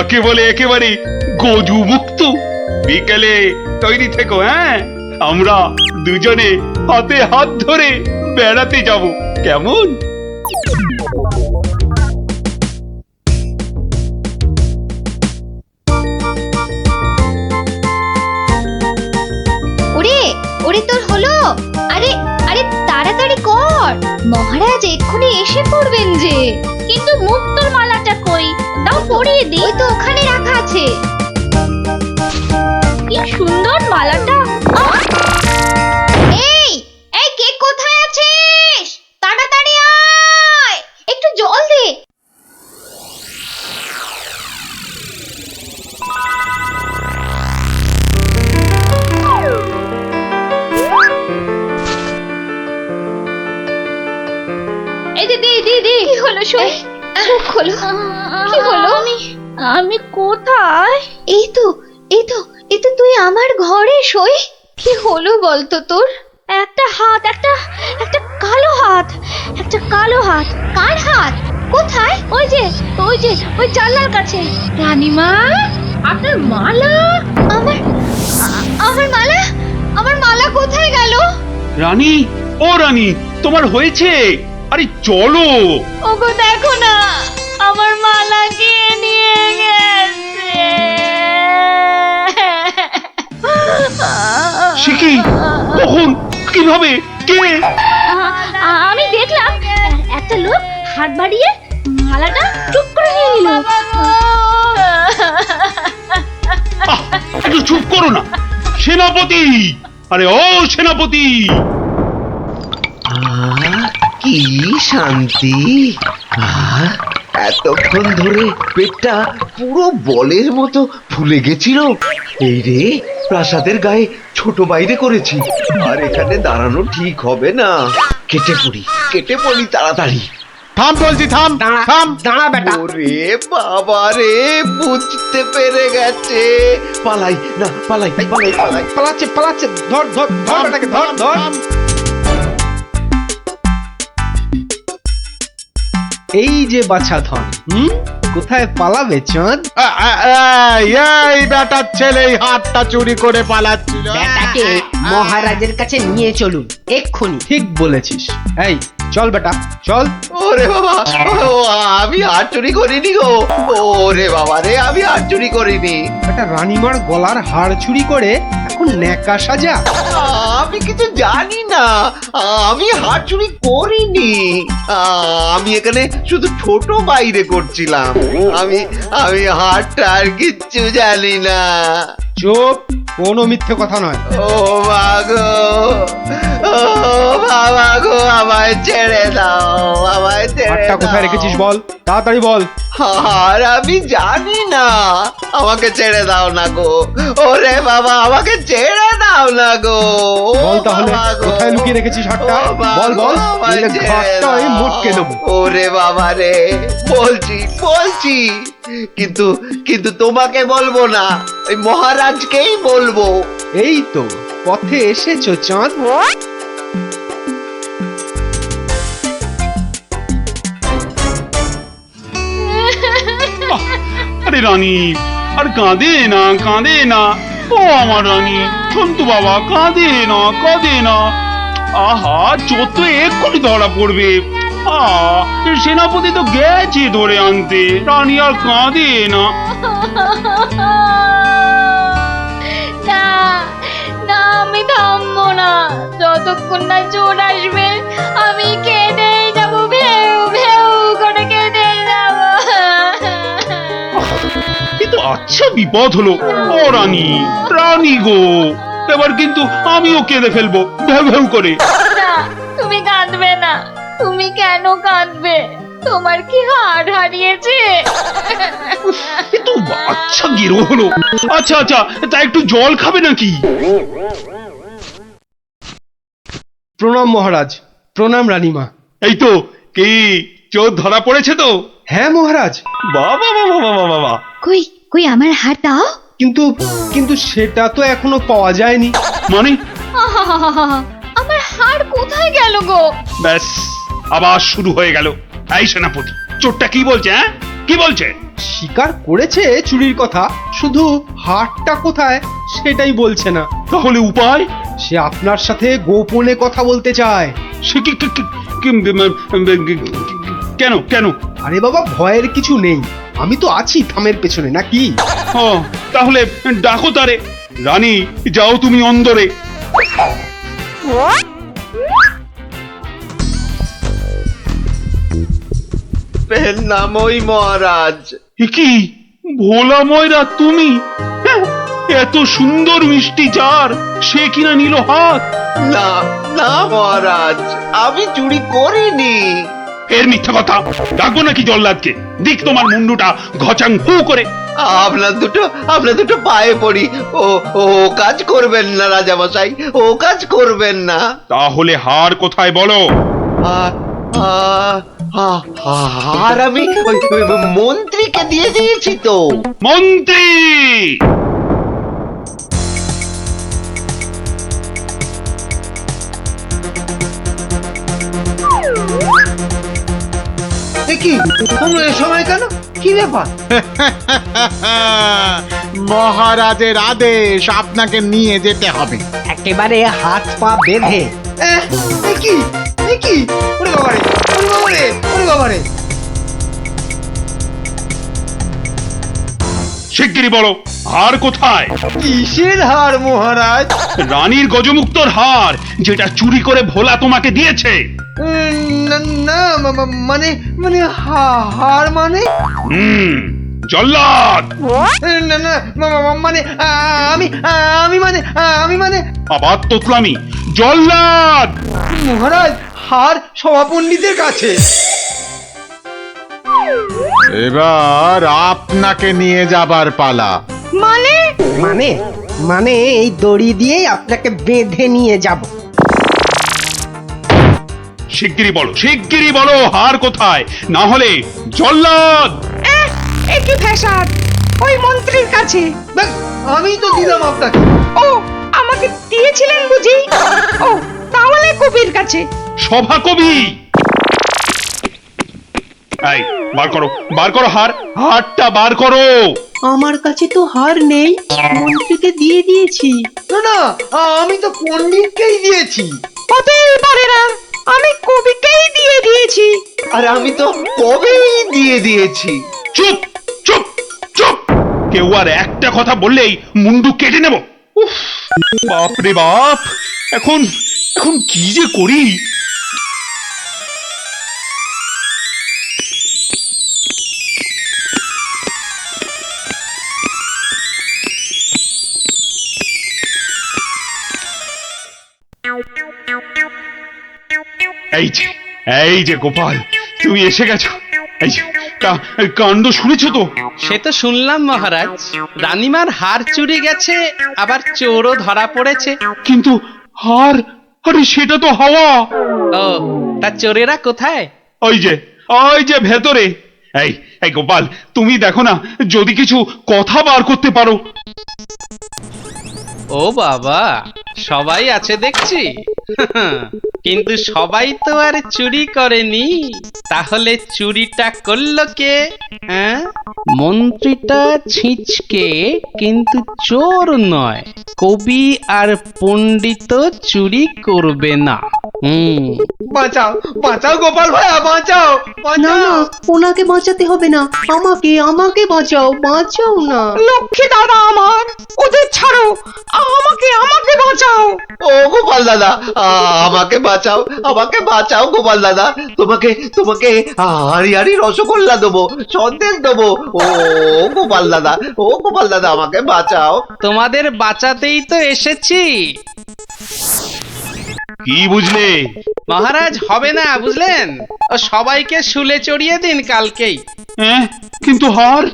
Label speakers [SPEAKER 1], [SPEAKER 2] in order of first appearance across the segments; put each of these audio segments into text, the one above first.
[SPEAKER 1] একেবারে একেবারে গজু মুক্ত। বিকেলে তৈরি থেকো, হ্যাঁ? আমরা দুজনে হাতে হাত ধরে বেড়াতে যাব, কেমন?
[SPEAKER 2] ওরে ওরে, তোর হলো? আরে আরে তাড়াতাড়ি কর, মহারাজ এক্ষুনি এসে পড়বেন যে। কিন্তু মুক্তোর মালাটা কই? দাও পরিয়ে দিই। ওই তো ওখানে রাখা আছে। কি সুন্দর মালাটা! এই এই, কে কোথায় আছিস? তাড়াতাড়ি আয়, একটু জল দে। এই দে দে দে দে। কি হলো শুনি? মুখ খোলো। কি হলো? আমি কোথায়? এই তো এই তো এই তো, তুই আমার ঘরে সই। কি হলো বলতো তোর? একটা হাত, একটা একটা কালো হাত, একটা কালো হাত। কার হাত? কোথায়? ওই যে ওই জানলার কাছে। রানীমা, আপনার মালা। আমার মালা, আমার মালা কোথায় গেল?
[SPEAKER 1] রানী, ও রানী, তোমার হয়েছে? আরে চলো।
[SPEAKER 2] ওগো দেখো না, আমার মালা কে নিয়ে গেছে।
[SPEAKER 1] সে কি? কখন? কিভাবে? কে?
[SPEAKER 2] আমি দেখলাম একটা লোক হাত বাড়িয়ে মালাটা চুপ করে নিয়ে নিল।
[SPEAKER 1] একটু চুপ করো না সেনাপতি। আরে ও সেনাপতি!
[SPEAKER 3] কি শান্তি! এতক্ষণ ধরে পেটটা পুরো বলের মতো ফুলে গেছিল। এই রে, প্রাসাদের গায়ে ছোট বাইরে করেছি, আর এখানে দাঁড়ানো ঠিক হবে না। কেটে পড়ি তাড়াতাড়ি।
[SPEAKER 4] থাম বলছি, থাম থাম।
[SPEAKER 3] দাঁড়া বেটা। ওরে বাবা রে, বুঝতে পেরে গেছে। পালাই না, পালাই।
[SPEAKER 4] পালাচ্ছে। ধর বেটাকে, ধর। এই যে বাছা ধন, কোথায় পালাবে চাঁদ? এই বেটার ছেলে হাতটা চুরি করে পালাচ্ছিল।
[SPEAKER 5] বেটাকে মহারাজের কাছে নিয়ে চলুন এক্ষুনি।
[SPEAKER 4] ঠিক বলেছিস। এই চল বেটা, চল।
[SPEAKER 3] ওরে বাবা, আমি আর চুরি করিনি গো। ওরে বাবা রে, আমি আর চুরি করিনি।
[SPEAKER 4] একটা রানীমার গলার হার চুরি করে এখন ন্যাকা সাজা।
[SPEAKER 3] আমি কিছু জানি না, আমি হার চুরি করিনি। আমি এখানে শুধু ছোট বাইরে করছিলাম। আমি হারটা আর কিচ্ছু জানি না।
[SPEAKER 4] চুপ, কোনো মিথ্যে কথা নয়।
[SPEAKER 3] ও মাগো, ও বাবা গো, আমায় ছেড়ে দাও, আমায় ছেড়ে
[SPEAKER 4] হারটা
[SPEAKER 3] দাও।
[SPEAKER 4] কোথায় রেখেছিস বল, তাড়াতাড়ি বল।
[SPEAKER 3] আর আমি জানি না, আমাকে ছেড়ে দাও না গো। ওরে বাবা, আমাকে ছেড়ে দাও না গো।
[SPEAKER 4] বল তাহলে, কোথায় লুকিয়ে রেখেছিস হারটা? বল নইলে ঘাটটা আমি মটকে দেবো।
[SPEAKER 3] ওরে বাবা রে, বলছি, কিন্তু তোমাকে বলবো না, ওই মহারাজকেই বলবো।
[SPEAKER 4] এই তো পথে এসেছো চাঁদ।
[SPEAKER 1] আরে রানী, আর কাঁদে না। ও আমার রানী, সন্তু বাবা, কাঁদে না। আহা, চোর তো এক্ষুনি ধরা পড়বে। সেনাপতি তো গেছে ধরে আনতে। রানী আর কাঁদে না।
[SPEAKER 2] না, আমি থামবো না যতক্ষণ না চোর আসবে। আমি কেঁদেই যাবো, ভেউ করে কেঁদে যাবো।
[SPEAKER 1] কিন্তু আচ্ছা বিপদ হলো। ও রানী গো, এবার কিন্তু আমিও কেঁদে ফেলবো ভেউ করে।
[SPEAKER 2] না, তুমি কাঁদবে না। তুমি কেন কাঁদবে? তোমার কি হার হারিয়েছে?
[SPEAKER 1] কিন্তু আচ্ছা গেরো হলো। আচ্ছা, তা একটু জল খাবে নাকি?
[SPEAKER 4] প্রণাম মহারাজ। প্রণাম রানীমা।
[SPEAKER 1] এই তো, কি চোর ধরা পড়েছে তো?
[SPEAKER 4] হ্যাঁ মহারাজ।
[SPEAKER 1] বাবা।
[SPEAKER 2] কই আমার হার দাও।
[SPEAKER 4] কিন্তু সেটা তো এখনো পাওয়া যায়নি।
[SPEAKER 1] মানে?
[SPEAKER 2] আমার হার কোথায় গেল গো?
[SPEAKER 1] ব্যাস, আবার শুরু হয়ে গেল। এই সেনাপতি, চোরটা কি বলছে? হ্যাঁ, কি বলছে?
[SPEAKER 4] স্বীকার করেছে চুরির কথা, শুধু হারটা কোথায় সেটাই বলছে না।
[SPEAKER 1] তাহলে উপায়?
[SPEAKER 4] সে আপনার সাথে গোপনে কথা বলতে চায়।
[SPEAKER 1] সে কেন কেন?
[SPEAKER 4] আরে বাবা, ভয়ের কিছু নেই, আমি তো আছি থামের পেছনে, নাকি?
[SPEAKER 1] ও, তাহলে ডাকো তারে। রানী, যাও তুমি অন্দরে।
[SPEAKER 3] নামই মহারাজ।
[SPEAKER 1] এ কি ভোলা ময়রা তুমি? হ্যাঁ, এত সুন্দর মিষ্টি জার সে কিনা নিল হাত।
[SPEAKER 3] না না মহারাজ, আমি চুরি করিনি।
[SPEAKER 1] এর মিথ্যা কথা। ডাকবো নাকি জল্লাদকে? দিক তোমার মুন্ডুটা ঘচাং ফু করে।
[SPEAKER 3] আপনার দুটো পায়ে পড়ি। ও ও কাজ করবেন না রাজামশাই, ও কাজ করবেন না।
[SPEAKER 1] তাহলে হার কোথায় বলো?
[SPEAKER 3] আর আমি ওই মন্ত্রীকে দিয়ে দিয়েছি তো।
[SPEAKER 1] মন্ত্রী!
[SPEAKER 3] কি সময় কেন? কি ব্যাপার?
[SPEAKER 6] মহারাজের আদেশ, আপনাকে নিয়ে যেতে হবে।
[SPEAKER 5] একেবারে হাত পা বেঁধে।
[SPEAKER 4] কি ওরে বাবারে, ওরে বাবারে, ওরে বাবারে!
[SPEAKER 1] শিগগিরই বলো, হার কোথায়?
[SPEAKER 4] কিসের হার মহারাজ?
[SPEAKER 1] রানীর গজমুক্তর হার, যেটা চুরি করে ভোলা তোমাকে দিয়েছে।
[SPEAKER 4] না মানে মানে হার মানে?
[SPEAKER 1] জল্লাদ!
[SPEAKER 4] না না মানে আমি মানে
[SPEAKER 1] আবার তোতলামি। জল্লাদ!
[SPEAKER 4] মহারাজ, হার সভাপণ্ডিতের কাছে।
[SPEAKER 6] এবার আপনাকে নিয়ে যাবার পালা।
[SPEAKER 5] মানে মানে এই দড়ি দিয়েই আপনাকে বেঁধে নিয়ে যাব।
[SPEAKER 1] শিগগিরই বলো হার কোথায়, না হলে জল্লাদ!
[SPEAKER 7] একই ফ্যাসাদ ওই মন্ত্রীর কাছে।
[SPEAKER 4] আমি তো দিলাম আপনাকে।
[SPEAKER 7] ও, আমাকে দিয়েছিলেন বুঝি? ও, তাহলে কবির কাছে।
[SPEAKER 1] সভা কবি! এই, বার করো হারটা বার করো।
[SPEAKER 8] আমার কাছে তো হার নেই, মন্ত্রীকে দিয়ে দিয়েছি।
[SPEAKER 4] না না, আমি তো পণ্ডিতকেই দিয়েছি।
[SPEAKER 7] হতেই পারে না, আমি কবিকেই দিয়ে দিয়েছি।
[SPEAKER 3] আর আমি তো কবেই দিয়ে দিয়েছি।
[SPEAKER 1] চুপ চুপ চুপ! কেউ আর একটা কথা বললেই মুন্ডু কেটে নেব। উফ, বাপ রে বাপ! এখন কি যে করি! এই যে গোপাল, তুমি এসে গেছো। এই যে কাণ্ড শুনেছো তো?
[SPEAKER 9] সে তো শুনলাম মহারাজ, রানীমার হার চুরি গেছে, আবার চোরও ধরা পড়েছে।
[SPEAKER 1] কিন্তু হার, আরে সেটা তো হাওয়া।
[SPEAKER 9] ও, তা চোরেরা কোথায়?
[SPEAKER 1] ওই যে ভেতরে। এই গোপাল, তুমি দেখো না যদি কিছু কথা বার করতে পারো।
[SPEAKER 9] ও বাবা, সবাই আছে দেখছি। কিন্তু সবাই তো আর চুরি করেনি, তাহলে চুরিটা করলো কে? হ্যাঁ, মন্ত্রীটা ছিঁচকে, কিন্তু চোর নয়। কবি আর পণ্ডিত চুরি করবে না।
[SPEAKER 4] বাঁচাও গোপাল ভাইয়া, বাঁচাও!
[SPEAKER 8] না না, ওনাকে বাঁচাতে হবে না, আমাকে বাঁচাও না।
[SPEAKER 7] লক্ষ্মী দাদা আমার, ওদের ছাড়ো, আমাকে বাঁচাও।
[SPEAKER 3] ও গোপাল দাদা, আমাকে বাঁচাও গোপাল দাদা। তোমাকে হাড়ি রসগোল্লা দেবো, সন্দেশ দেবো। ও গোপাল দাদা, আমাকে বাঁচাও।
[SPEAKER 9] তোমাদের বাঁচাতেই তো এসেছি।
[SPEAKER 1] কি বুঝলে?
[SPEAKER 9] মহারাজ, হবে না বুঝলেন, ও সবাইকে শুলে চড়িয়ে দিন কালকেই।
[SPEAKER 1] হ্যাঁ, কিন্তু হার?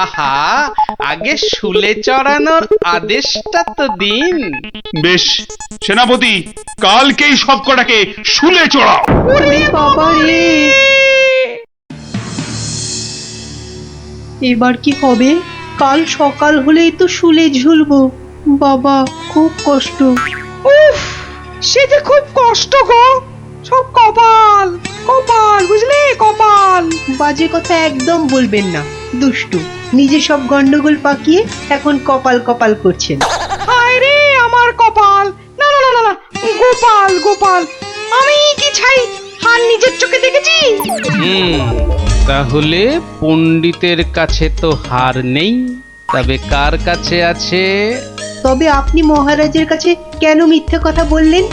[SPEAKER 9] আহা, আগে শুলে চড়ানোর আদেশটা তো দিন।
[SPEAKER 1] বেশ, সেনাপতি, কালকেই সব কটাকে শুলে চড়াও।
[SPEAKER 8] ওরে বাবা রে, এবার কি হবে? কাল সকাল হলেই তো শুলে ঝুলবো। বাবা, খুব কষ্ট।
[SPEAKER 7] উফ, সে যে খুব কষ্ট গো। সব কপাল কপাল বুঝলে, কপাল।
[SPEAKER 8] বাজে কথা একদম বলবেন না, দুষ্টু। নিজে সব গন্ডগোল পাকিয়ে এখন কপাল কপাল করছেন।
[SPEAKER 7] হায় রে আমার কপাল! না না না না না, গোপাল গোপাল, আমি কি ছাই হার নিজের চোখে দেখেছি?
[SPEAKER 9] তাহলে পণ্ডিতের কাছে তো হার নেই, তবে কার কাছে আছে?
[SPEAKER 8] তবে আপনি মহারাজের কাছে কেন মিথ্যে কথা বললেন?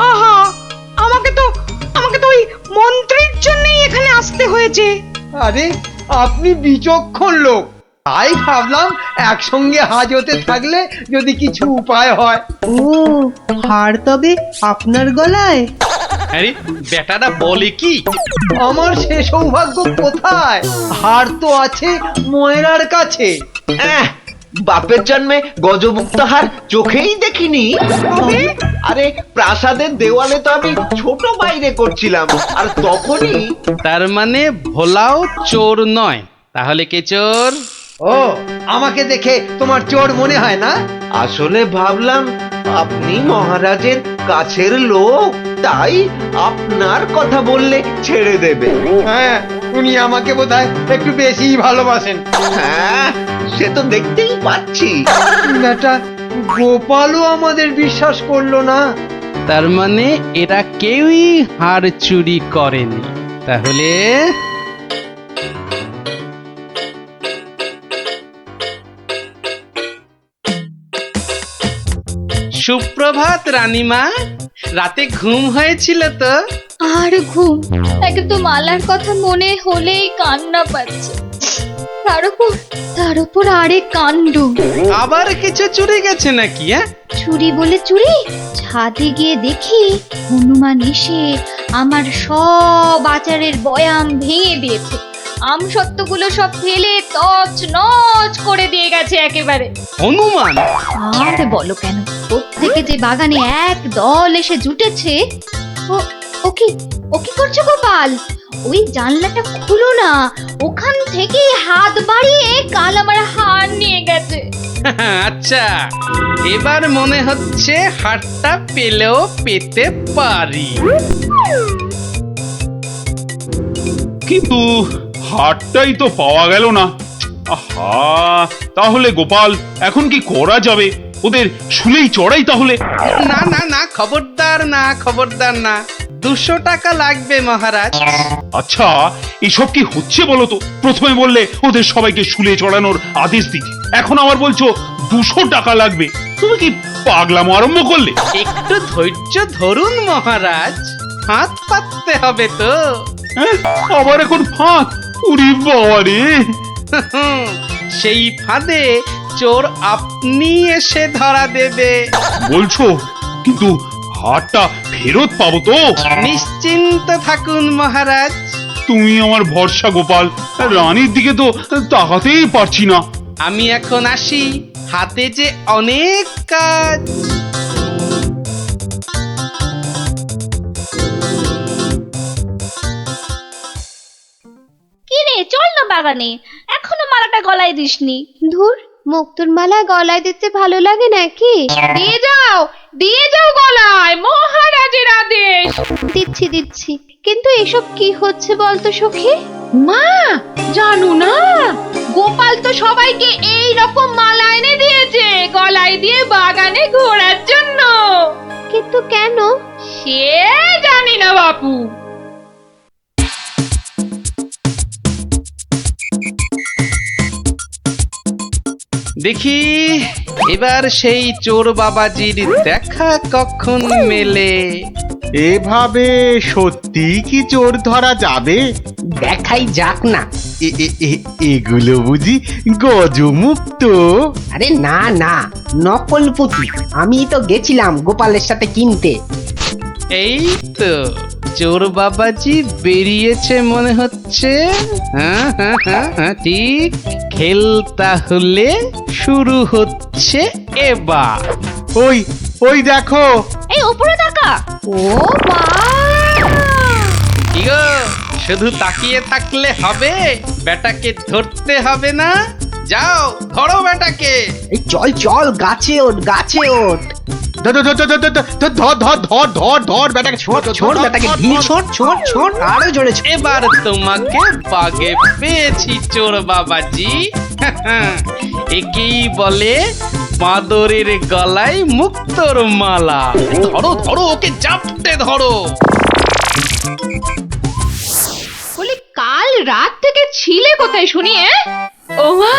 [SPEAKER 7] আহা, আমাকে তো ওই মন্ত্রীর জন্যই এখানে আসতে হয়েছে।
[SPEAKER 5] আরে আপনি বিচক্ষণ লোক, তাই ভাবলাম একসঙ্গে হাজতে থাকলে যদি কিছু উপায় হয়।
[SPEAKER 8] ও, হার তবে আপনার গলায়?
[SPEAKER 9] আরে বেটাটা বলে কি?
[SPEAKER 5] আমার সে সৌভাগ্য কোথায়? হার তো আছে ময়রার কাছে।
[SPEAKER 3] বাপের জন্মে গজমুক্ত হার চোখেই দেখিনি। আরে প্রাসাদের দেওয়ালে তো আমি ছোট বাইরে করছিলাম, আর তখনই।
[SPEAKER 9] তার মানে ভোলাও চোর নয়, তাহলে কে চোর?
[SPEAKER 5] ও, আমাকে দেখে তোমার চোর মনে হয় না?
[SPEAKER 3] আসলে ভাবলাম আপনি মহারাজের কাছের লোক, তাই আপনার কথা বললে ছেড়ে দেবে।
[SPEAKER 5] হ্যাঁ, উনি আমাকে বোধহয় একটু বেশিই ভালোবাসেন।
[SPEAKER 3] হ্যাঁ, সে তো দেখতেই পাচ্ছি।
[SPEAKER 5] বেটা গোপালও আমাদের বিশ্বাস করলো না।
[SPEAKER 9] তার মানে এরা কেউই হার চুরি করেনি। তাহলে সুপ্রভাত রানীমা, রাতে ঘুম হয়েছিল তো?
[SPEAKER 2] আর ঘুম, একদম মালার কথা মনে হলেই কান্না পাচ্ছে। তার উপর আরেক কাণ্ড।
[SPEAKER 9] আবার কিছু চুরি গেছে নাকি?
[SPEAKER 2] চুরি বলে চুরি, ছাদে গিয়ে দেখি হনুমান এসে আমার সব আচারের বয়াম ভেঙে দিয়েছে। আমসত্ত্বগুলো সব ফেলে তছ নছ করে দিয়ে গেছে একেবারে।
[SPEAKER 9] হনুমান?
[SPEAKER 2] আর বলো কেন, প্রত্যেকে যে বাগানে এক দল এসে জুটেছে। ও কি করছো গোপাল? ওই জানলাটা খুলো না, ওখান থেকে হাত বাড়িয়ে কাল আমার হার নিয়ে গেছে।
[SPEAKER 9] আচ্ছা, এবার মনে হচ্ছে হারটা পেলেও পেতে পারি।
[SPEAKER 1] কিন্তু হারটাই তো পাওয়া গেল না। আহা, তাহলে গোপাল এখন কি করা যাবে? ওদের শুলেই চড়াই তাহলে।
[SPEAKER 9] না না না, খবরদার না, খবরদার না। 200 টাকা লাগবে মহারাজ।
[SPEAKER 1] আচ্ছা, এসব কি হচ্ছে বলো তো? প্রথমে বললে ওদের সবাইকে শুলে চড়ানোর আদেশ দিতে, এখন আবার বলছো 200 টাকা লাগবে। তুমি কি পাগলামো আরম্ভ করলে?
[SPEAKER 9] একটু ধৈর্য ধরুন মহারাজ, হাত পাততে হবে তো।
[SPEAKER 1] হ্যাঁ, আবার এখন ফাঁক? উরি বাবা রে!
[SPEAKER 9] সেই ফাঁদে চোর আপনি এসে ধরা দেবে।
[SPEAKER 1] বলছো, কিন্তু হারটা ফেরত পাবো তো?
[SPEAKER 9] নিশ্চিন্ত থাকুন মহারাজ।
[SPEAKER 1] তুমি আমার ভরসা গোপাল, রানীর দিকে তো তাকাতেই পারছি না।
[SPEAKER 9] আমি এখন আসি, হাতে যে অনেক কাজ।
[SPEAKER 2] কি রে, চল না বাগানে, এখনো মালাটা গলায় দিসনি। ধুর, মুক্তোর মালা গলায় দিতে ভালো লাগে নাকি? দিয়ে যাও গলায়, মহারাজের আদেশ। দিচ্ছি, কিন্তু এসব কি হচ্ছে বলতো সখী? মা, জানো না, গোপাল তো সবাইকে এই রকম মালা এনে দিয়েছে গলায় দিয়ে বাগানে ঘোরার জন্য। কিন্তু কেন সে জানি না বাপু।
[SPEAKER 9] দেখি এবার সেই চোর বাবাজির দেখা কখন মেলে।
[SPEAKER 6] এভাবে সত্যি কি চোর ধরা যাবে?
[SPEAKER 5] দেখাই যাক না।
[SPEAKER 6] এগুলো বুঝি গজমুক্ত?
[SPEAKER 5] আরে না না, নকল পুঁতি। আমি তো গেছিলাম গোপালের সাথে কিনতে।
[SPEAKER 9] এই তো চোর বাবাজি বেরিয়েছে মনে হচ্ছে। হ্যাঁ, ঠিক। খেল তাহলে শুরু হচ্ছে এবার।
[SPEAKER 6] ওই দেখো।
[SPEAKER 2] এই উপরে তাকা। ও মা!
[SPEAKER 9] কি গো, শুধু তাকিয়ে থাকলে হবে? বেটাকে ধরতে হবে না? যাও ধরো বেটাকে।
[SPEAKER 5] এই চল গাছে ওঠ।
[SPEAKER 6] ধর ধর ধর ধর ধর ধর ধর ধর ধর বেটাকে ছোট
[SPEAKER 4] ছোট বেটাকে ঢিল ছোট ছোট ছোট আরো জোরে ছোট।
[SPEAKER 9] এবার তোমাকে বাগে পেয়েছি চোর বাবাজি। একেই বলে বাঁদরের গলায় মুক্তোর মালা। ধরো ধরো ওকে চাপটে ধরো।
[SPEAKER 2] বলি কাল রাত থেকে ছিলে কোথায় শুনি? ও মা,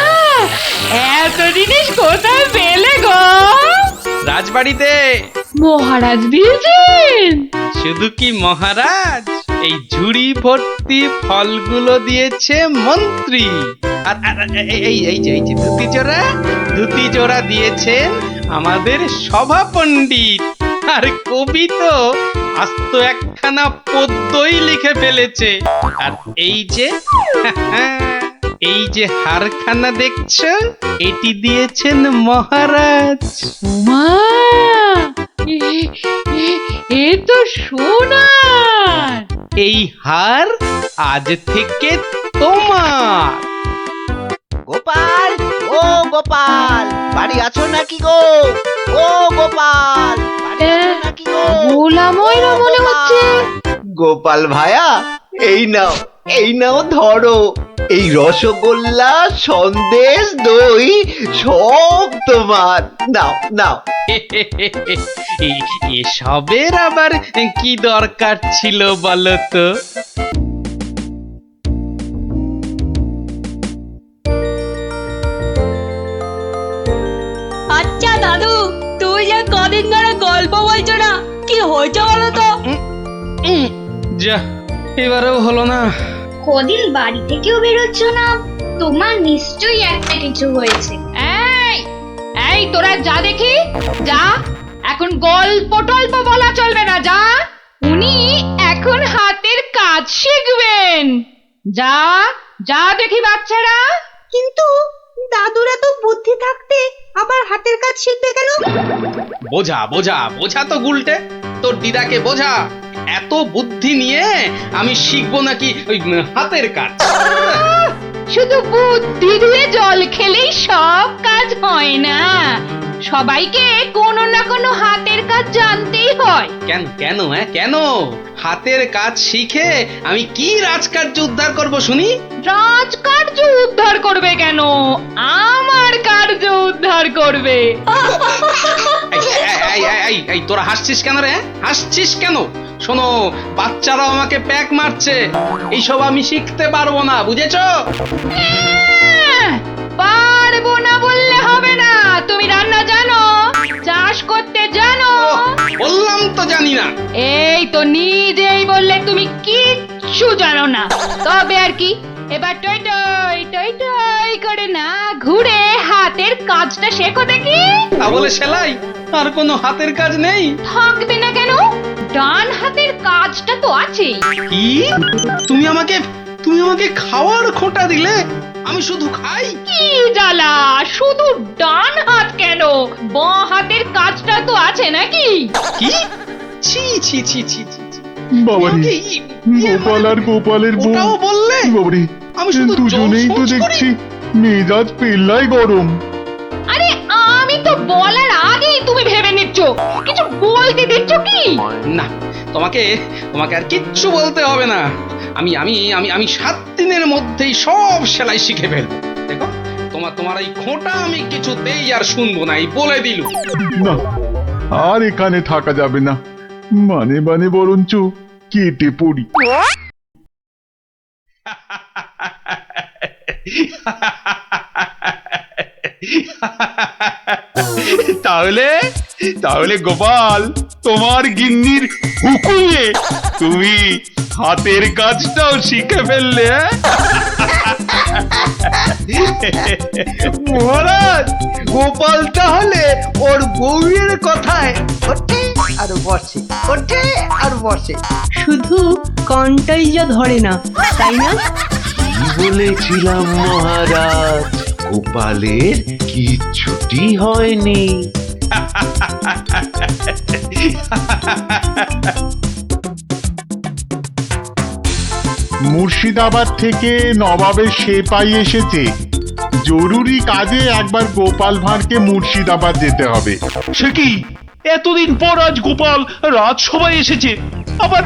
[SPEAKER 2] এত জিনিস কোথায় পেলে গো?
[SPEAKER 9] রাজবাড়িতে।
[SPEAKER 2] মহারাজ দিয়েছেন?
[SPEAKER 9] শুধু কি মহারাজ, এই ঝুড়ি ভর্তি ফলগুলো দিয়েছে মন্ত্রী। আর এই যে ধুতি জোড়া দিয়েছেন আমাদের সভা পণ্ডিত। আর কবি তো আস্ত একখানা পদ্যই লিখে ফেলেছে। আর এই যে হারখানা দেখছো, এটি দিয়েছেন মহারাজ।
[SPEAKER 2] মা, এ তো সোনার।
[SPEAKER 9] এই হার আজ থেকে তোমার।
[SPEAKER 3] গোপাল, ও গোপাল, বাড়ি আছো নাকি গো? ও গোপাল, বাড়ি আছো নাকি গো?
[SPEAKER 2] ভোলা ময়রা মনে হচ্ছে।
[SPEAKER 3] গোপাল ভায়া, এই নাও ধরো। এই রসগোল্লা, সন্দেশ, দই সব তোমার। নাও নাও।
[SPEAKER 9] এসবের আবার কি দরকার ছিল বলো তো?
[SPEAKER 10] আচ্ছা দাদু, তুই যে কদিন ধরে গল্প বলছো না, কি হয়েছে বলো তো?
[SPEAKER 9] যা, এবারেও হলো না।
[SPEAKER 2] কদিন বাড়ি থেকেও বেরোচ্ছ না, তোমার নিশ্চয়ই একটা কিছু হয়েছে। এই এই তোরা যা দেখি, যা। এখন গল্প টল্প বলা চলবে না, যা। উনি এখন হাতের কাজ শিখবেন। যা যা দেখি বাচ্চারা।
[SPEAKER 8] কিন্তু দাদুরা তো বুদ্ধি থাকতে আবার হাতের কাজ শিখবে কেন?
[SPEAKER 9] বোঝা বোঝা বোঝা তো গুলটে, তোর দিদাকে বোঝা। এত বুদ্ধি নিয়ে আমি শিখবো নাকি ওই হাতের কাজ?
[SPEAKER 2] শুধু বুদ্ধি দিয়ে জল খেলেই সব কাজ হয় না, সবাইকে কোনো না কোনো হাতের কাজ জানতেই হয়।
[SPEAKER 9] কেন কেন কেন? হাতের কাজ শিখে আমি কি রাজকার্য উদ্ধার করব শুনি?
[SPEAKER 2] রাজকার্য উদ্ধার করবে কেন, আমার কার্য উদ্ধার করবে।
[SPEAKER 9] এই তোরা হাসছিস কেন রে? হাসছিস কেন? শোনো, বাচ্চারাও আমাকে প্যাক মারছে। এইসব আমি শিখতে পারবো না, বুঝেছো?
[SPEAKER 2] পারবো না বললে হবে না। তুমি রান্না জানো, চাষ করতে জানো?
[SPEAKER 9] বললাম তো জানি না।
[SPEAKER 2] এই তো নিজেই বললে তুমি কিচ্ছু জানো না। তবে আর কি, এবার টই টই টই টই করে না ঘুরে হাতের কাজটা শেখো দেখি।
[SPEAKER 9] তা বলে সেলাই? আর কোনো হাতের কাজ নেই?
[SPEAKER 2] থাকবে না কেন, ডান হাতের কাজটা তো আছেই।
[SPEAKER 9] কি? তুমি আমাকে খাওয়ার খোঁটা দিলে? আমি শুধু খাই?
[SPEAKER 2] কি জ্বালা, শুধু ডান হাত কেন, বাঁ হাতের কাজটা তো আছে নাকি?
[SPEAKER 9] কি? ছি ছি ছি ছি ছি ছি।
[SPEAKER 6] বাবারে, গোপাল আর গোপালের বউ।
[SPEAKER 9] ওটাও বললে?
[SPEAKER 6] বাবারে,
[SPEAKER 9] আমি শুধু
[SPEAKER 6] দুজনেই তো
[SPEAKER 9] জোর সোচ
[SPEAKER 6] দেখছি মেজাজ পেল্লাই গরম।
[SPEAKER 2] আরে আমি তো বলার আগেই তুমি ভেবে নিচ্ছ, কিছু বলতে দিচ্ছ কি?
[SPEAKER 9] না, তোমাকে আর কিচ্ছু বলতে হবে না। আমি আমি আমি আমি 7 দিনের মধ্যেই সব সেলাই শিখে ফেলবো। দেখো, তোমার এই খোঁটা আমি কিছুতেই আর শুনবো না, এই বলে দিলু।
[SPEAKER 6] না, আর এখানে থাকা যাবে না, মানে বরঞ্চ কেটে পড়ি।
[SPEAKER 1] তাহলে গোপাল, তোমার গিন্নির হুকুমে তুমি হাতের কাজটাও শিখে ফেললে।
[SPEAKER 5] মহারাজ, গোপাল তাহলে ওর বউয়ের কথায় ওঠে আর বসে, ওঠে আর বসে।
[SPEAKER 8] শুধু কনটাই যা ধরে না, তাই না?
[SPEAKER 3] কি বলেছিলাম মহারাজ, গোপালের কিচ্ছুটি হয়নি।
[SPEAKER 6] মুর্শিদাবাদ থেকে নবাবের সেপাই এসেছে, জরুরি কাজে একবার গোপাল ভাঁড়কে মুর্শিদাবাদ যেতে হবে।
[SPEAKER 1] সে কি? এতদিন পর আজ গোপাল রাজসভায় এসেছে, আবার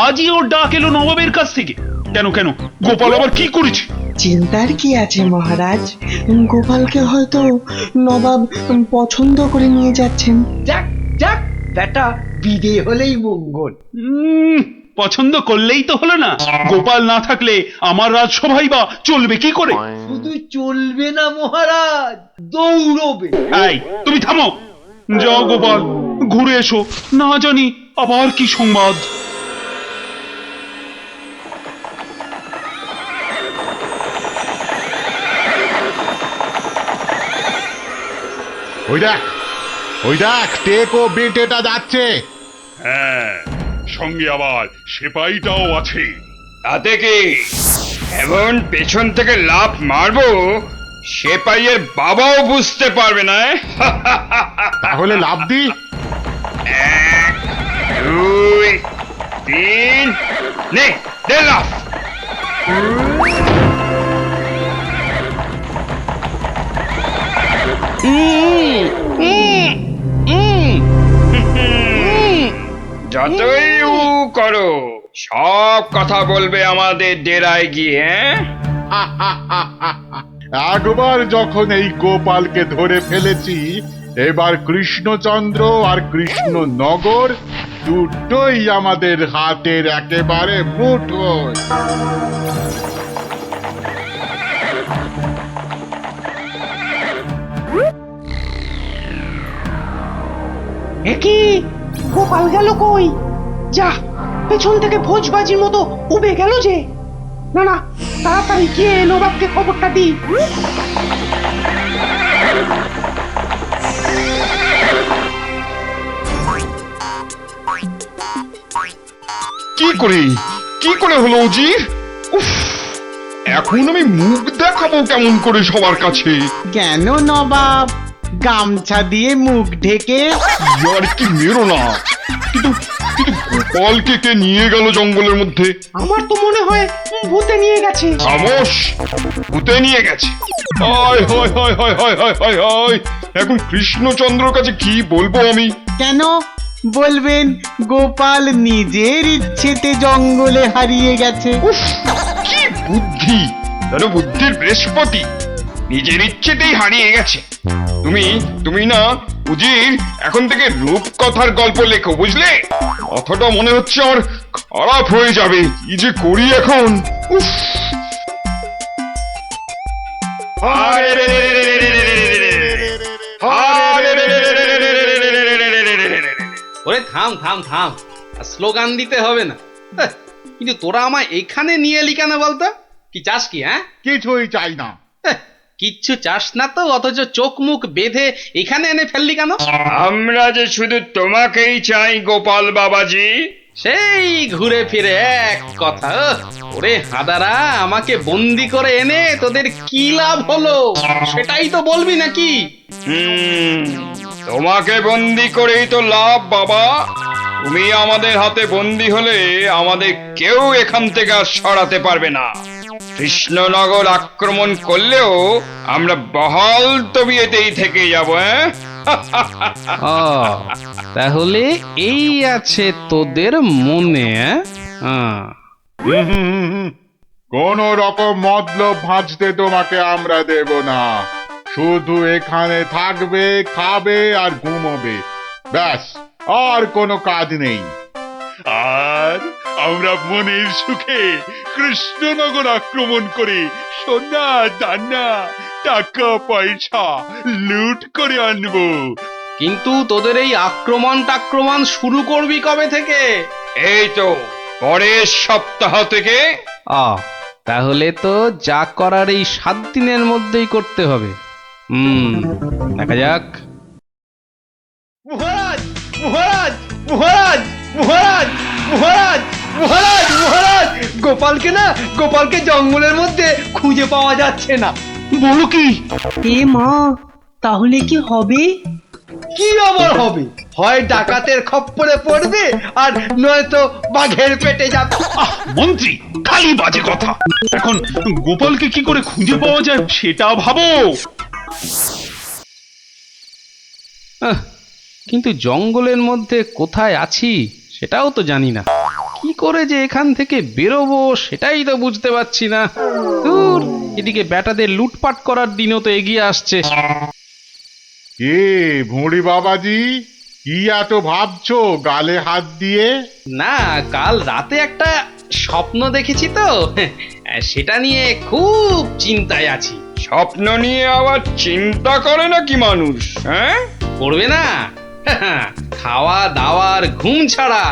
[SPEAKER 1] আজই ওর ডাক এলো নবাবের কাছ থেকে। কেন কেন গোপাল আবার কি করেছে?
[SPEAKER 7] চিন্তার কি আছে মহারাজ, গোপালকে হয়তো নবাব পছন্দ করে নিয়ে যাচ্ছেন।
[SPEAKER 5] যাক যাক, বেটা বিদে হলেই মঙ্গল।
[SPEAKER 1] পছন্দ করলেই তো হলো না, গোপাল না থাকলে আমার রাজসভাই বা চলবে কি করে?
[SPEAKER 5] শুধু চলবে না মহারাজ, দৌড়বে।
[SPEAKER 1] এই তুমি থামো, যাও গোপাল ঘুরে এসো, না জানি আবার কি সংবাদ।
[SPEAKER 6] ওই দেখ টেকো বেটেটা যাচ্ছে।
[SPEAKER 11] হ্যাঁ, সঙ্গে আবার সেপাইটাও আছে।
[SPEAKER 12] তাতে কি এমন পেছন থেকে লাফ মারবো সেপাইয়ের বাবাও বুঝতে পারবে না।
[SPEAKER 6] তাহলে লাভ দি।
[SPEAKER 12] 1 2 3 নে দে লাফ। যতই উ করো সব কথা বলবে আমাদের ডেরায় গিয়ে।
[SPEAKER 6] একবার যখন এই গোপালকে ধরে ফেলেছি, এবার কৃষ্ণচন্দ্র আর কৃষ্ণনগর দুটোই আমাদের হাতের একেবারে মুঠোয়।
[SPEAKER 7] একি গোপাল গেল কই? যা, পেছন থেকে ভোজবাজির মতো উবে গেল যে। না না, তাড়াতাড়ি গিয়ে নবাবকে খবরটা দি।
[SPEAKER 11] কি করে হলো উজির? উফ, এখন আমি মুখ দেখাবো কেমন করে সবার কাছে?
[SPEAKER 4] কেন নবাব, গামছা দিয়ে মুখ ঢেকে?
[SPEAKER 11] আর কি মেরো না, কিন্তু কিন্তু গোপালকে কে নিয়ে গেল জঙ্গলের মধ্যে?
[SPEAKER 7] আমার তো মনে হয় ভূতে নিয়ে গেছে।
[SPEAKER 11] খামোশ, ভূতে নিয়ে গেছে। হায় হায় হায় হায় হায় হায় হায় হায়, এখন কৃষ্ণচন্দ্রর কাছে কি বলবো আমি?
[SPEAKER 4] কেন বলবেন গোপাল নিজের ইচ্ছেতে জঙ্গলে হারিয়ে গেছে?
[SPEAKER 11] উফ, কি বুদ্ধি, যেন বুদ্ধির বৃহস্পতি, নিজের ইচ্ছেতেই হারিয়ে গেছে। তুমি না উজির, এখন থেকে রূপকথার গল্প লেখো, বুঝলে? কথাটা মনে হচ্ছে আমার খারাপ হয়ে যাবে, কি যে করি এখন। উফ,
[SPEAKER 9] ওরে থাম থাম থাম, আর স্লোগান দিতে হবে না। কিন্তু তোরা আমায় এখানে নিয়ে এলি কেন বলতো? কি চাস কি? হ্যাঁ,
[SPEAKER 6] কিছুই চাই না।
[SPEAKER 9] কিচ্ছু চাস না তো, অথচ চোখ মুখ বেঁধে এখানে এনে ফেললি কেন?
[SPEAKER 12] আমরা যে শুধু তোমাকেই চাই গোপাল বাবাজি।
[SPEAKER 9] সেই ঘুরে ফিরে এক কথা। ওরে হাদারা, আমাকে বন্দি করে এনে তোদের কি লাভ হলো সেটাই তো বলবি নাকি?
[SPEAKER 12] তোমাকে বন্দি করেই তো লাভ বাবা। তুমি আমাদের হাতে বন্দি হলে আমাদের কেউ এখান থেকে আর সরাতে পারবে না। কৃষ্ণনগর আক্রমণ করলেও আমরা বহাল তবিয়েতেই থেকে যাব।
[SPEAKER 9] তাহলে এই আছে তোদের মনে?
[SPEAKER 6] কোন রকম মতলব ভাঁজতে তোমাকে আমরা দেব না। শুধু এখানে থাকবে, খাবে আর ঘুমোবে, ব্যাস, আর কোনো কাজ নেই।
[SPEAKER 11] আর আমরা মনের সুখে কৃষ্ণনগর আক্রমণ করে সোনা দানা টাকা পয়সা লুট করে আনবো।
[SPEAKER 9] কিন্তু তোদের এই আক্রমণ শুরু করবি কবে থেকে?
[SPEAKER 12] এই তো পরের সপ্তাহ থেকে।
[SPEAKER 9] তাহলে তো যা করার এই 7 দিনের মধ্যেই করতে হবে। দেখা যাক।
[SPEAKER 5] মহারাজ মহারাজ মহারাজ মহারাজ মহারাজ মহারাজ মহারাজ, গোপালকে জঙ্গলের মধ্যে খুঁজে পাওয়া যাচ্ছে না।
[SPEAKER 1] বলো কি?
[SPEAKER 8] এ মা, তাহলে কি হবে?
[SPEAKER 5] কি আবার হবে? হয় ডাকাতের খপ্পরে পড়বে, আর নয়তো বাঘের পেটে যাবে।
[SPEAKER 1] মন্ত্রী, খালি বাজে কথা। এখন গোপালকে কি করে খুঁজে পাওয়া যায় সেটা ভাবো।
[SPEAKER 9] কিন্তু জঙ্গলের মধ্যে কোথায় আছি সেটাও তো জানি না। কি করে যে এখান থেকে বেরোবো সেটাই তো বুঝতে পারছি না। দূর, এদিকে ব্যাটাদের লুটপাট করার দিনও তো এগিয়ে আসছে।
[SPEAKER 6] কে ভুঁড়ি বাবাজি, কি এত ভাবছো গালে হাত দিয়ে?
[SPEAKER 9] না, কাল রাতে একটা স্বপ্ন দেখেছি তো, সেটা নিয়ে খুব চিন্তায় আছি।
[SPEAKER 12] স্বপ্ন নিয়ে আবার চিন্তা করে নাকি মানুষ? হ্যাঁ,
[SPEAKER 9] করবে না? খাওয়া দাওয়ার ঘুম ছাড়া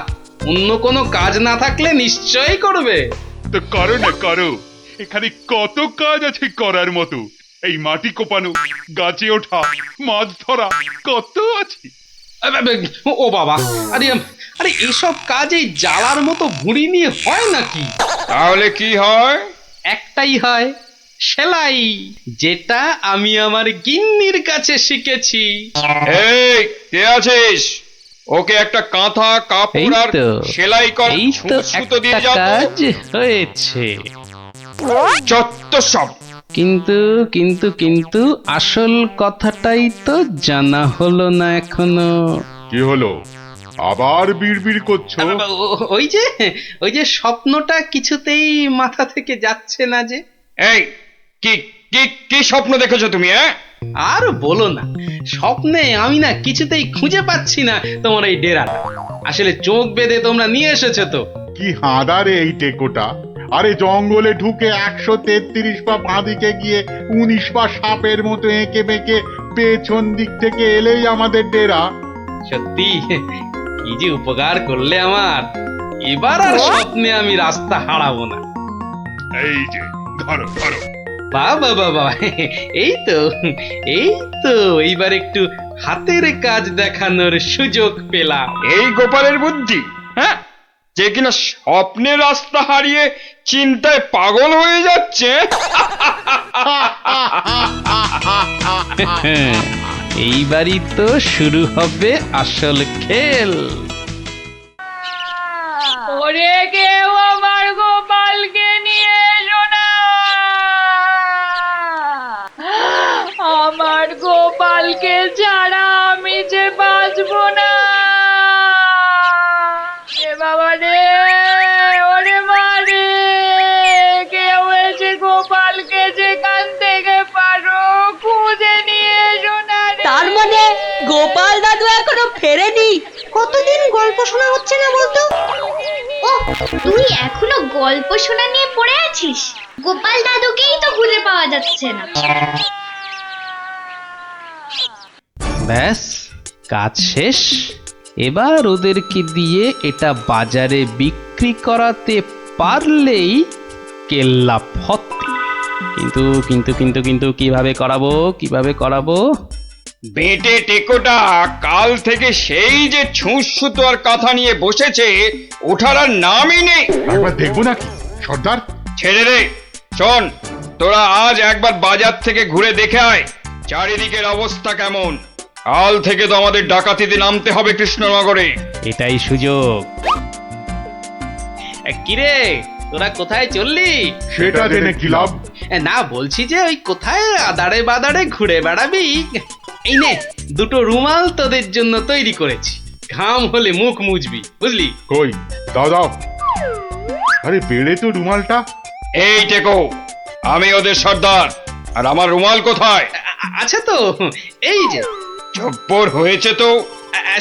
[SPEAKER 9] অন্য কোনো কাজ না থাকলে নিশ্চয়ই করবে।
[SPEAKER 1] তো করো না, করো। এখানে কত কাজ আছে করার মতো। এই মাটি কোপানো, গাছে ওঠা, মাছ ধরা, কত আছে।
[SPEAKER 9] ও বাবা, আরে আরে এসব কাজ এই জ্বালার মতো ভুঁড়ি নিয়ে হয় নাকি?
[SPEAKER 12] তাহলে কি হয়?
[SPEAKER 9] একটাই হয়, সেলাই, যেটা আমি আমার গিন্নির কাছে শিখেছি।
[SPEAKER 12] এই কে আছিস? ওকে একটা কাঁথা কাপড় আর সেলাই কর সুতো দিয়ে যাও।
[SPEAKER 9] কাজ হয়েছে।
[SPEAKER 12] যত সব।
[SPEAKER 9] কিন্তু কিন্তু কিন্তু আসল কথাটাই তো জানা হলো না এখনো।
[SPEAKER 6] কি হলো? আবার বিড়বিড় করছো?
[SPEAKER 9] ওই যে স্বপ্নটা কিছুতেই মাথা থেকে যাচ্ছে না যে।
[SPEAKER 12] এই কি কি কি স্বপ্ন দেখেছো তুমি?
[SPEAKER 9] আর বলো না, স্বপ্নে আমি না কিছুতেই খুঁজে পাচ্ছি না তোমার এই ডেরাটা। আসলে চোখ বেঁধে তোমরা নিয়ে এসেছো তো।
[SPEAKER 6] কি হাঁদারে এই টেকোটা! আরে জঙ্গলে ঢুকে 133 পা বাঁদিকে গিয়ে 19 পা সাপের মতো এঁকে বেঁকে পেছন দিক থেকে এলেই আমাদের ডেরা।
[SPEAKER 9] সত্যি কি যে উপকার করলে আমার। এবার আর স্বপ্নে আমি রাস্তা হারাবো না।
[SPEAKER 1] এই যে ধরো ধরো।
[SPEAKER 9] বাবা বাবা, এই তো এইবার একটু হাতের কাজ দেখানোর সুযোগ পেলাম।
[SPEAKER 12] এই গোপালের বুদ্ধি, হ্যাঁ, যে কিনা স্বপ্নে রাস্তা হারিয়ে চিন্তায় পাগল হয়ে যাচ্ছে।
[SPEAKER 9] এইবারই তো শুরু হবে আসল খেল।
[SPEAKER 10] ওরে কেউ আমার গোপালকে নিয়ে এসো না, আমার গোপালকে ছাড়া আমি যে বাঁচবো না। এ বাবা রে, ওরে মা রে, কেউ এসে গোপালকে যেখান থেকে পারো খুঁজে নিয়ে এসো না রে।
[SPEAKER 2] তার মানে গোপাল দাদু এখনো ফেরেনি? কতদিন গল্প শোনা হচ্ছে না বলতো?
[SPEAKER 13] ও, তুই এখনো গল্প শোনা নিয়ে পড়ে আছিস? গোপাল দাদুকেই তো খুঁজে পাওয়া যাচ্ছে না।
[SPEAKER 9] ব্যাস, কাজ শেষ। এবার ওদেরকে দিয়ে এটা বাজারে বিক্রি করাতে পারলেই কেল্লা ফত। কিন্তু কিন্তু কিন্তু কিন্তু কিভাবে করাবো?
[SPEAKER 12] বেটে টেকোটা কাল থেকে সেই যে ছুঁচ সুতো আর কাঁথা নিয়ে বসেছে, ওঠার আর নামই নেই।
[SPEAKER 6] একবার দেখবো নাকি সর্দার?
[SPEAKER 12] ছেড়ে রে। শোন, তোরা আজ একবার বাজার থেকে ঘুরে দেখে আয় চারিদিকের অবস্থা কেমন। কাল থেকে তো আমাদের ডাকাতিতে নামতে হবে কৃষ্ণনগরে।
[SPEAKER 9] এটাই সুযোগ। কিরে, তোরা কোথায় চললি?
[SPEAKER 6] সেটা জেনে কি লাভ?
[SPEAKER 9] না, বলছি যে ওই কোথায় আদারে বাদারে ঘুরে বেড়াবি। এই নে, দুটো রুমাল তোদের জন্য তৈরি করেছি। ঘাম হলে মুখ মুছবি, বুঝলি?
[SPEAKER 6] কই দাও দাও। আরে বেড়ে তো রুমালটা।
[SPEAKER 12] এই টেকো, আমি ওদের সর্দার, আর আমার রুমাল কোথায়?
[SPEAKER 9] আচ্ছা তো, এই যে।
[SPEAKER 12] জব্বর হয়েছে তো।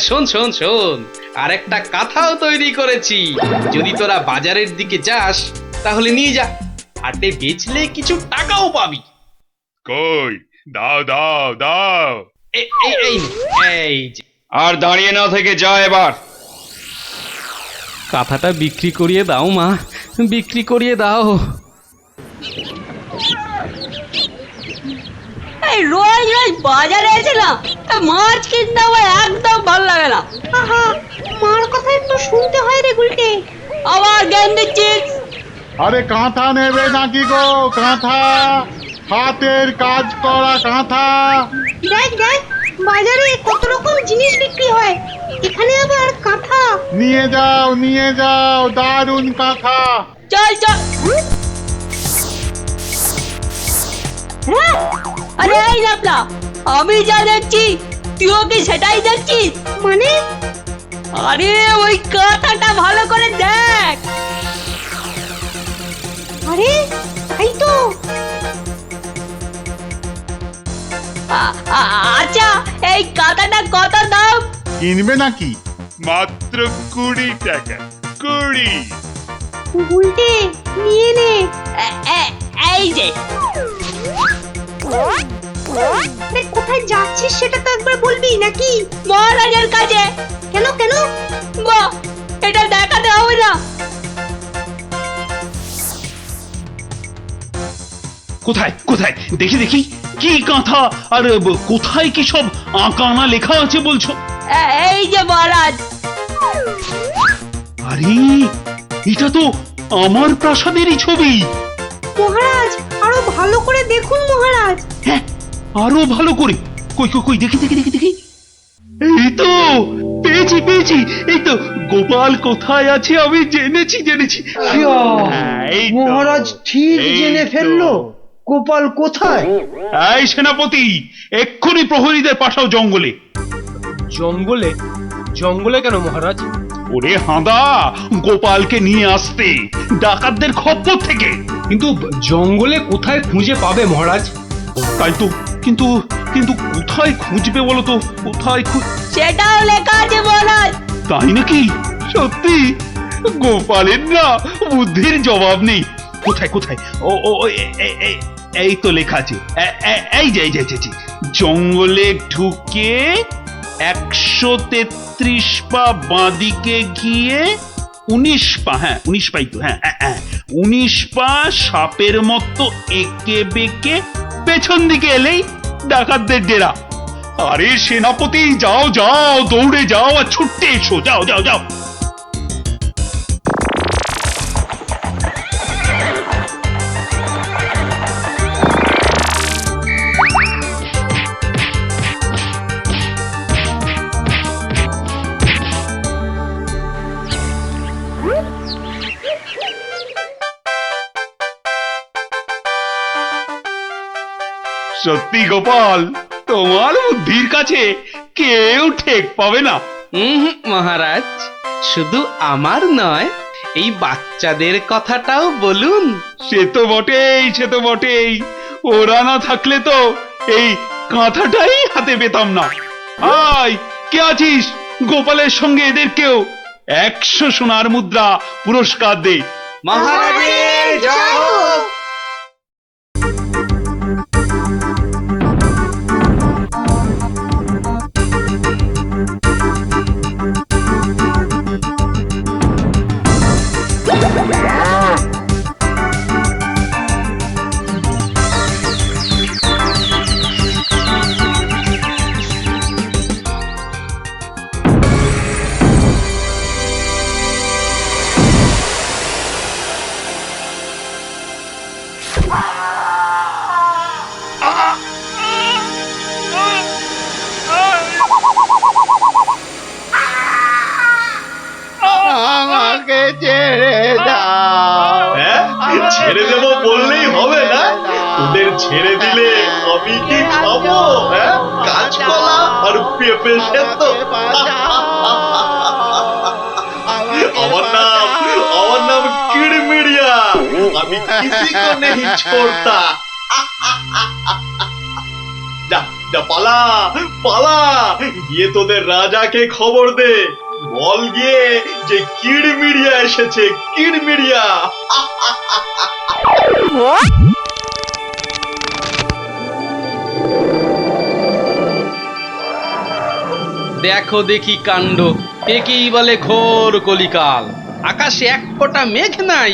[SPEAKER 9] শোন শোন শোন, আর একটা কাঁথাও তৈরি করেছি। যদি তোরা বাজারের দিকে যাস তাহলে নিয়ে যা, হাটে বেচলে কিছু টাকাও পাবি।
[SPEAKER 1] কই দাও দাও দাও।
[SPEAKER 9] এই যে।
[SPEAKER 12] আর দাঁড়িয়ে না থেকে যা এবার।
[SPEAKER 9] কাঁথাটা বিক্রি করিয়ে দাও মা, বিক্রি করিয়ে দাও।
[SPEAKER 2] এই রোজ রোজ বাজারে এসে না মাছ কিনতে আমার একদম ভালো লাগে না। মার কথা একটু শুনতে হয় রে গুলটে। আবার জ্ঞান দিচ্ছিস?
[SPEAKER 6] আরে কাঁথা নেবে নাকি গো? কাঁথা, হাতের কাজ করা কাঁথা।
[SPEAKER 8] দেখ দেখ, বাজারে কত রকম জিনিস বিক্রি হয়, এখানে আবার কাঁথা।
[SPEAKER 6] নিয়ে যাও, দারুণ কাঁথা।
[SPEAKER 2] চল চল। আরে এই নাপলা, আমি যা দেখছি
[SPEAKER 10] তুইও কি সেটাই দেখছিস?
[SPEAKER 2] মানে
[SPEAKER 10] আরে ওই কাঁথাটা ভালো করে দেখ।
[SPEAKER 2] আরে তাই তো।
[SPEAKER 10] আচ্ছা এই কাঁথাটা কত দাম?
[SPEAKER 6] কিনবে নাকি?
[SPEAKER 1] মাত্র 20 টাকা, 20।
[SPEAKER 2] উল্টে নিয়ে নে।
[SPEAKER 10] এই যে
[SPEAKER 2] আরে কোথায় যাচ্ছিস সেটা তো একবার বলবি নাকি?
[SPEAKER 10] মহারাজের কাছে।
[SPEAKER 2] কেন কেন?
[SPEAKER 10] বাহ, এটা দেখাতে হবে না?
[SPEAKER 1] কোথায় কোথায় দেখি দেখি, কি কাঁথা আর কোথায় কি সব আঁকানা লেখা আছে বলছো?
[SPEAKER 10] এই যে মহারাজ।
[SPEAKER 1] আরে এটা তো আমার প্রাসাদেরই ছবি।
[SPEAKER 2] মহারাজ আরো ভালো করে দেখুন মহারাজ।
[SPEAKER 1] হ্যাঁ, আরো ভালো করে। কই কই কই, দেখি দেখি দেখি দেখি। এই তো পেয়েছি পেয়েছি, এই তো গোপাল কোথায় আছে আমি জেনেছি জেনেছি। হ্যাঁ, এই তো,
[SPEAKER 5] মহারাজ ঠিক
[SPEAKER 1] এই
[SPEAKER 5] জেনে
[SPEAKER 1] তো।
[SPEAKER 5] ফেললো গোপাল কোথায়।
[SPEAKER 1] এই সেনাপতি, এক্ষুনি প্রহরীদের পাঠাও জঙ্গলে।
[SPEAKER 4] জঙ্গলে? জঙ্গলে কেন মহারাজ?
[SPEAKER 1] ওরে হাঁদা, গোপালকে নিয়ে আসতে ডাকাতদের খপ্পর থেকে।
[SPEAKER 4] কিন্তু জঙ্গলে কোথায় খুঁজে পাবে মহারাজ?
[SPEAKER 1] তাই তো, কিন্তু কিন্তু কোথায় খুঁজবে বলো তো? কোথায়
[SPEAKER 10] সেটাও লেখা আছে মহারাজ।
[SPEAKER 1] তাই নাকি? সত্যি? গোপালের না বুদ্ধির জবাব নেই। কোথায় কোথায়? ও ও ও, এই তো লেখা আছে। এই যে এই যে এই যে, জঙ্গলে ঢুকে 133 পা বাঁদিকে গিয়ে 19 পা, হ্যাঁ 19 পাই তো, হ্যাঁ 19 পা সাপের মতো এঁকে বেঁকে পেছন দিকে এলেই ডাকাতদের ডেরা। আরে সেনাপতি, যাও যাও, দৌড়ে যাও আর ছুটতে এসো, যাও যাও যাও। সত্যি গোপাল, তোমার বুদ্ধির কাছে কেউ ঠেক পাবে না।
[SPEAKER 9] মহারাজ, শুধু আমার নয়, এই বাচ্চাদের কথাটাও বলুন।
[SPEAKER 1] সে তো বটেই, সে তো বটেই। ওরা না থাকলে তো এই কাঁথাটাই হাতে পেতাম না। আয়, কে আছিস? গোপালের সঙ্গে এদেরকেও 100 সোনার মুদ্রা পুরস্কার দে।
[SPEAKER 9] মহারাজের জয় হোক।
[SPEAKER 3] আমাকে ছেড়ে দাও।
[SPEAKER 14] ছেড়ে দেবো বললেই হবে না? তোদের ছেড়ে দিলে আমি কি খাবো? কাঁচকলা আর পেঁপে সেদ্ধ? আমার নাম কিড়মিড়িয়া। আমি কিসি কো নেহি ছোড়তা। যা যা, পালা পালা, গিয়ে তোদের রাজাকে খবর দে। বল গিয়ে যে কিড়মিড়িয়া এসেছে, কিড়মিড়িয়া।
[SPEAKER 9] দেখো দেখি কাণ্ড, একেই বলে ঘোর কলিকাল। আকাশে এক ফোঁটা মেঘ নাই,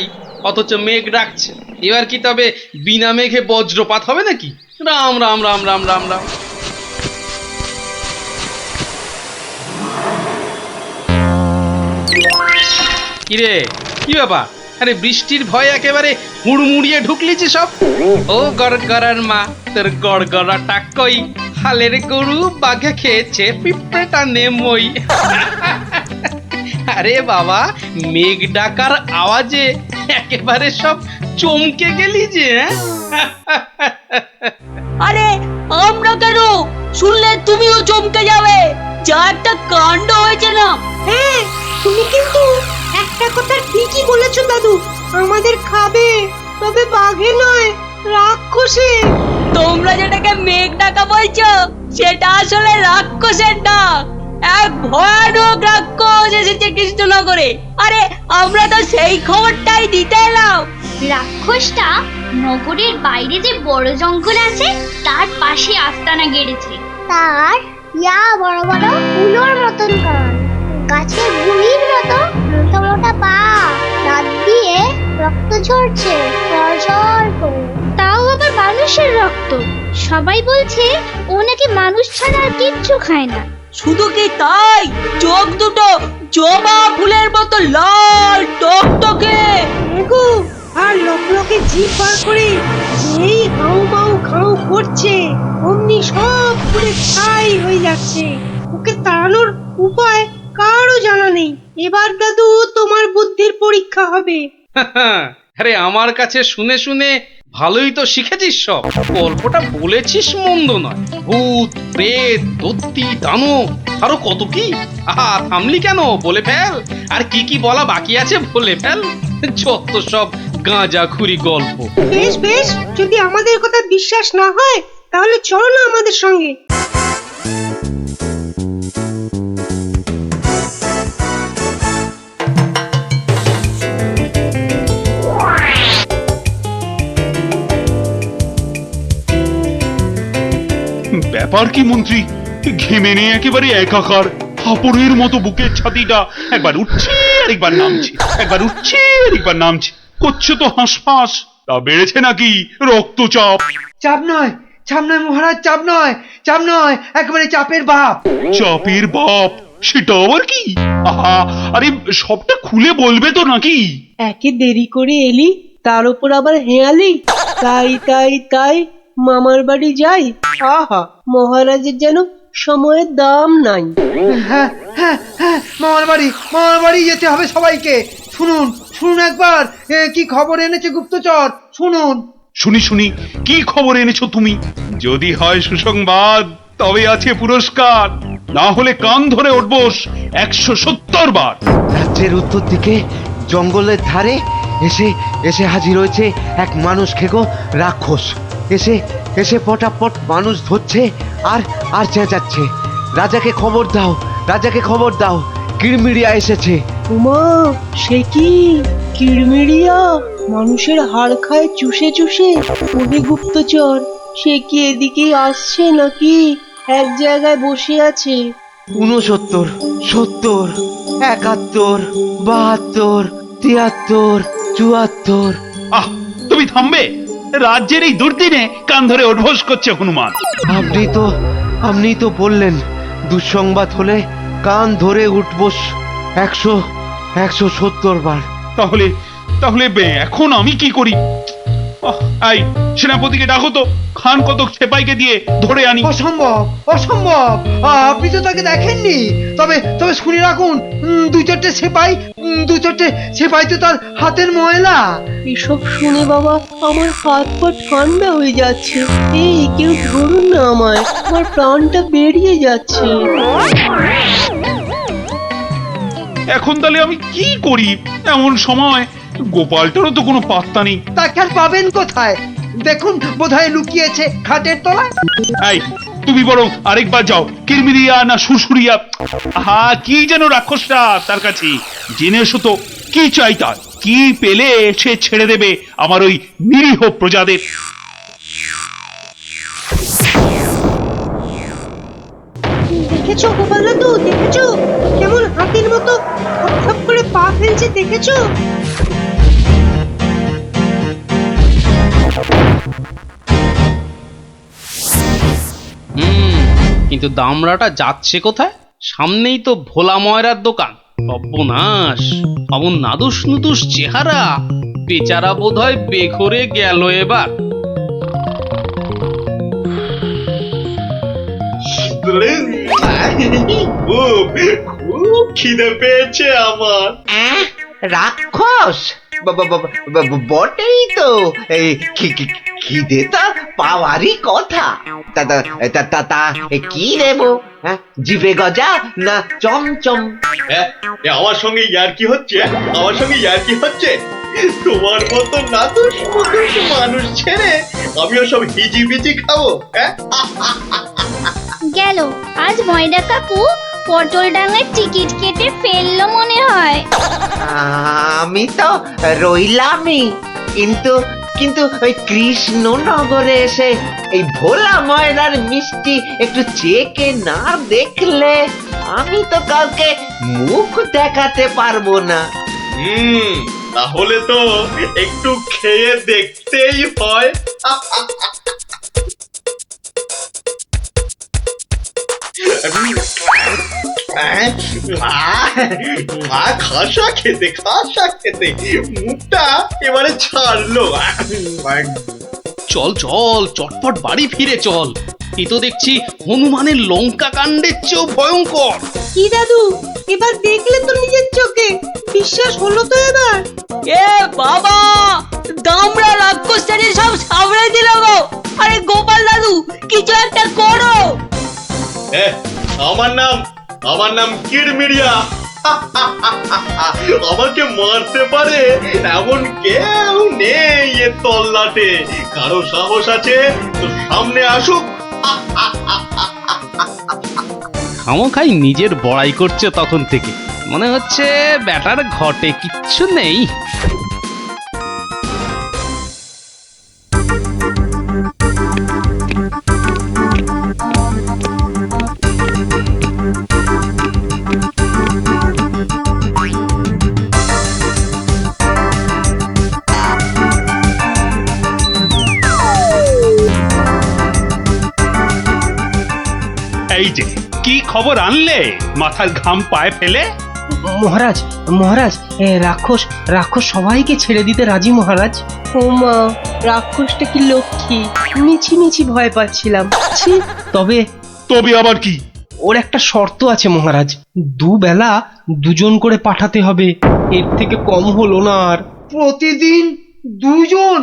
[SPEAKER 9] অথচ মেঘ ডাকছে। এবার কি তবে বিনা মেঘে বজ্রপাত হবে নাকি? রাম রাম রাম রাম রাম রাম। কিরে, কি ব্যাপার? আরে বৃষ্টির ভয় একেবারে হুড়মুড়িয়ে ঢুকলি যে সব। ও গড়গড়ার মা, তোর গড়গড়াটা কই? হালের গরু বাঘে খেয়েছে, পিঁপড়েটা নেমই। আরে বাবা, মেঘ ডাকার আওয়াজে একেবারে সব চমকে গেলি যে।
[SPEAKER 10] আরে আমরা কেন? শুনলে তুমিও চমকে যাবে। যা একটা কাণ্ড হয়েছে না।
[SPEAKER 8] হ্যাঁ, তুমি কিন্তু একটা কথা ঠিকই বলেছো দাদু, আমাদের খাবে, তবে বাঘে নয়, রাক্ষসে।
[SPEAKER 10] তোমরা যেটাকে মেঘ ডাকা বলছো, সেটা আসলে রাক্ষসের ডাক। এক ভয়ানক রাক্ষস এসেছে কৃষ্ণনগরে। আরে আমরা তো সেই খবরটাই দিতে এলাম।
[SPEAKER 13] রাক্ষসটা নগরের বাইরে যে বড় জঙ্গল আছে তার পাশে আস্তানা গেড়েছে। তার বড় বড় উলোর মতন কান, গাছের গুড়ির মতো মোটা মোটা পা, দাঁত দিয়ে রক্ত ঝরছে ঝরঝর করে। তাও আবার মানুষের রক্ত। সবাই বলছে ও নাকি মানুষ ছাড়া আর কিচ্ছু খায় না।
[SPEAKER 10] শুধু কি তাই, চোখ দুটো জবা ফুলের মতো লাল টকটকে।
[SPEAKER 8] এগো, আর লোকে জিভ বার করে যেই হাউ মাউ খাউ করছে, অমনি সব পুরে ছাই হয়ে যাচ্ছে। ওকে তাড়ানোর উপায় কারও জানা নেই। এবার দাদু তোমার বুদ্ধির পরীক্ষা হবে।
[SPEAKER 9] আরে আমার কাছে শুনে শুনে ভালোই তো শিখেছিস সব। গল্পটা বলেছিস মন্দ নয়। ভূত, প্রেত, দত্তি, দানব, আরো কত কি। আহা, থামলি কেন? বলে ফেল। আর কি কি বলা বাকি আছে বলে ফেল। যত সব গাঁজাখুরি গল্প।
[SPEAKER 8] বেশ বেশ, যদি আমাদের কথা বিশ্বাস না হয় তাহলে চলো না আমাদের সঙ্গে।
[SPEAKER 1] ব্যাপার কি মন্ত্রী, ঘেমে নিয়ে একেবারে একাকার। হাঁপুড়ের মতো বুকের ছাতিটা একবার উঠছে আর একবার নামছে, একবার উঠছে আর একবার নামছে। করছে তো হাঁসফাঁস। তা বেড়েছে নাকি রক্তচাপ?
[SPEAKER 5] চাপ নয়, চাপ নয় মহারাজ, চাপ নয়, চাপ নয়, একেবারে চাপের বাপ।
[SPEAKER 1] চাপের বাপ? সেটা আবার কি? আহা, আরে সবটা খুলে বলবে তো নাকি?
[SPEAKER 8] একে দেরি করে এলি, তার উপর আবার হেয়ালি। তাই তাই তাই মামার বাড়ি যাই। আহা, মহারাজের যেন সময়ের দাম নাই।
[SPEAKER 5] হ্যাঁ হ্যাঁ হ্যাঁ, মামার বাড়ি যেতে হবে সবাইকে। শুনুন শুনুন একবার, কি খবর এনেছে গুপ্তচর, শুনুন।
[SPEAKER 1] শুনি শুনি, কি খবর এনেছো তুমি? যদি হয় সুসংবাদ তবে আছে পুরস্কার, না হলে কান ধরে উঠবোস 170 বার।
[SPEAKER 3] রাজ্যের উত্তর দিকে জঙ্গলের ধারে এসে এসে হাজির হয়েছে এক মানুষ খেকো রাক্ষস। এসে এসে পটাপট মানুষ ধরছে আর আর চেঁচাচ্ছে, রাজাকে খবর দাও, রাজাকে খবর দাও, কিড়মিড়িয়া এসেছে।
[SPEAKER 8] উমা, সে কি কিড়মিড়িয়া মানুষের হাড় খায় চুষে চুষে? ওহে গুপ্তচর, সে কি এদিকে আসছে নাকি এক জায়গায় বসে আছে?
[SPEAKER 3] 69, 70, 71, 72, 73, 74।
[SPEAKER 1] আহ, তুমি থামবে? রাজ্যের এই দুর্দিনে কান ধরে উঠবোস করছে হনুমান।
[SPEAKER 3] আপনি তো বললেন দুঃসংবাদ হলে কান ধরে উঠবোস 170 বার।
[SPEAKER 1] তাহলে তাহলে এখন আমি কি করি? এই সেনাপতিকে ডাকো তো, খান কতক সেপাইকে দিয়ে ধরে আনি।
[SPEAKER 5] অসম্ভব, অসম্ভব, আপনি তো তাকে দেখেননি। তবে তবে শুনে রাখুন, দু চারটে সেপাই তো তার হাতের ময়লা।
[SPEAKER 8] এসব শুনে বাবা আমার হাত পা ঠান্ডা হয়ে যাচ্ছে। এই কেউ ধরুন না আমায়, আমার প্রাণটা বেরিয়ে যাচ্ছে।
[SPEAKER 1] এখন তাহলে আমি কি করি? এমন সময় গোপালটারও তো কোনো পাত্তা নেই।
[SPEAKER 5] তাকে আর পাবেন কোথায়? দেখুন, বোধহয় লুকিয়েছে খাটের তলায়।
[SPEAKER 1] এই তুমি বরং আরেকবার যাও, কিরমিরিয়া না সুরসুরিয়া, আহা কি যেন রাক্ষসটা তার কাছে, জেনে এসো তো কি চাই তার, কি পেলে সে ছেড়ে দেবে আমার ওই নিরীহ প্রজাদের।
[SPEAKER 8] দেখেছো গোপাল দাদু, দেখেছো কেমন হাতির মতো থপ করে পা ফেলছে? দেখেছো?
[SPEAKER 9] কিন্তু দামড়াটা যাচ্ছে কোথায়? সামনেই তো ভোলা ময়রার দোকান। সর্বনাশ, অমন নাদুস নুদুস চেহারা, বেচারা বোধহয় বেঘরে গেল এবার।
[SPEAKER 14] খুব খিদে পেয়েছে আমার।
[SPEAKER 3] রাক্ষস? বটেই তো। এই খিদে তা পাওয়ারই কথা। তা তা তা তা তা কি দেবো? হ্যাঁ, জিভে গজা না চমচম?
[SPEAKER 14] আমার সঙ্গে ইয়ার্কি হচ্ছে? আমার সঙ্গে ইয়ার্কি হচ্ছে? তোমার মতো নাতুস মুতুস মানুষ ছেড়ে আমিও সব হিজিবিজি খাবো? হ্যাঁ,
[SPEAKER 13] গেল আজ ময়দা কাকু পটল ডাঙার টিকিট কেটে ফেললো মনে হয়।
[SPEAKER 3] আমি তো রইলামই, কিন্তু কিন্তু ওই কৃষ্ণনগরে এসে এই ভোলা ময়দার মিষ্টি একটু চেকে না দেখলে আমি তো কাউকে মুখ দেখাতে পারবো না।
[SPEAKER 14] তাহলে তো একটু খেয়ে দেখতেই হয়। খাসা খেতে মুখটা এবারে ছাড়লো।
[SPEAKER 9] চল চল চটপট বাড়ি ফিরে চল। এ তো দেখছি হনুমানের লঙ্কা কাণ্ডের চেয়েও ভয়ঙ্কর।
[SPEAKER 8] কি দাদু, এবার দেখলে তো নিজের চোখে, বিশ্বাস হলো তো এবার?
[SPEAKER 10] এ বাবা, দামড়া রাক্ষসটাকে সব সামনে দিল গো। আরে গোপাল দাদু, কিছু একটা করো।
[SPEAKER 14] আমার নাম কিরমিরিয়া। আমাকে মারতে পারে এমন কেউ নেই এ তল্লাটে। কারো সাহস আছে তো সামনে আসুক।
[SPEAKER 9] খামোখাই নিজের বড়াই করছে তখন থেকে। মনে হচ্ছে ব্যাটার ঘটে কিচ্ছু নেই।
[SPEAKER 1] এই যে কি খবর আনলে মাথার ঘাম পায়ে ফেলে?
[SPEAKER 7] মহারাজ মহারাজ, রাক্ষস রাক্ষস সবাইকে ছেড়ে দিতে রাজি মহারাজ। ও মা, রাক্ষসটা কি লক্ষ্মী, মিছি মিছি ভয় পাচ্ছিলাম। ছি, তবে
[SPEAKER 1] তবে আবার কি?
[SPEAKER 7] ওর একটা শর্ত আছে মহারাজ, দুবেলা দুজন করে পাঠাতে হবে, এর থেকে কম হলো না আর।
[SPEAKER 5] প্রতিদিন দুজন?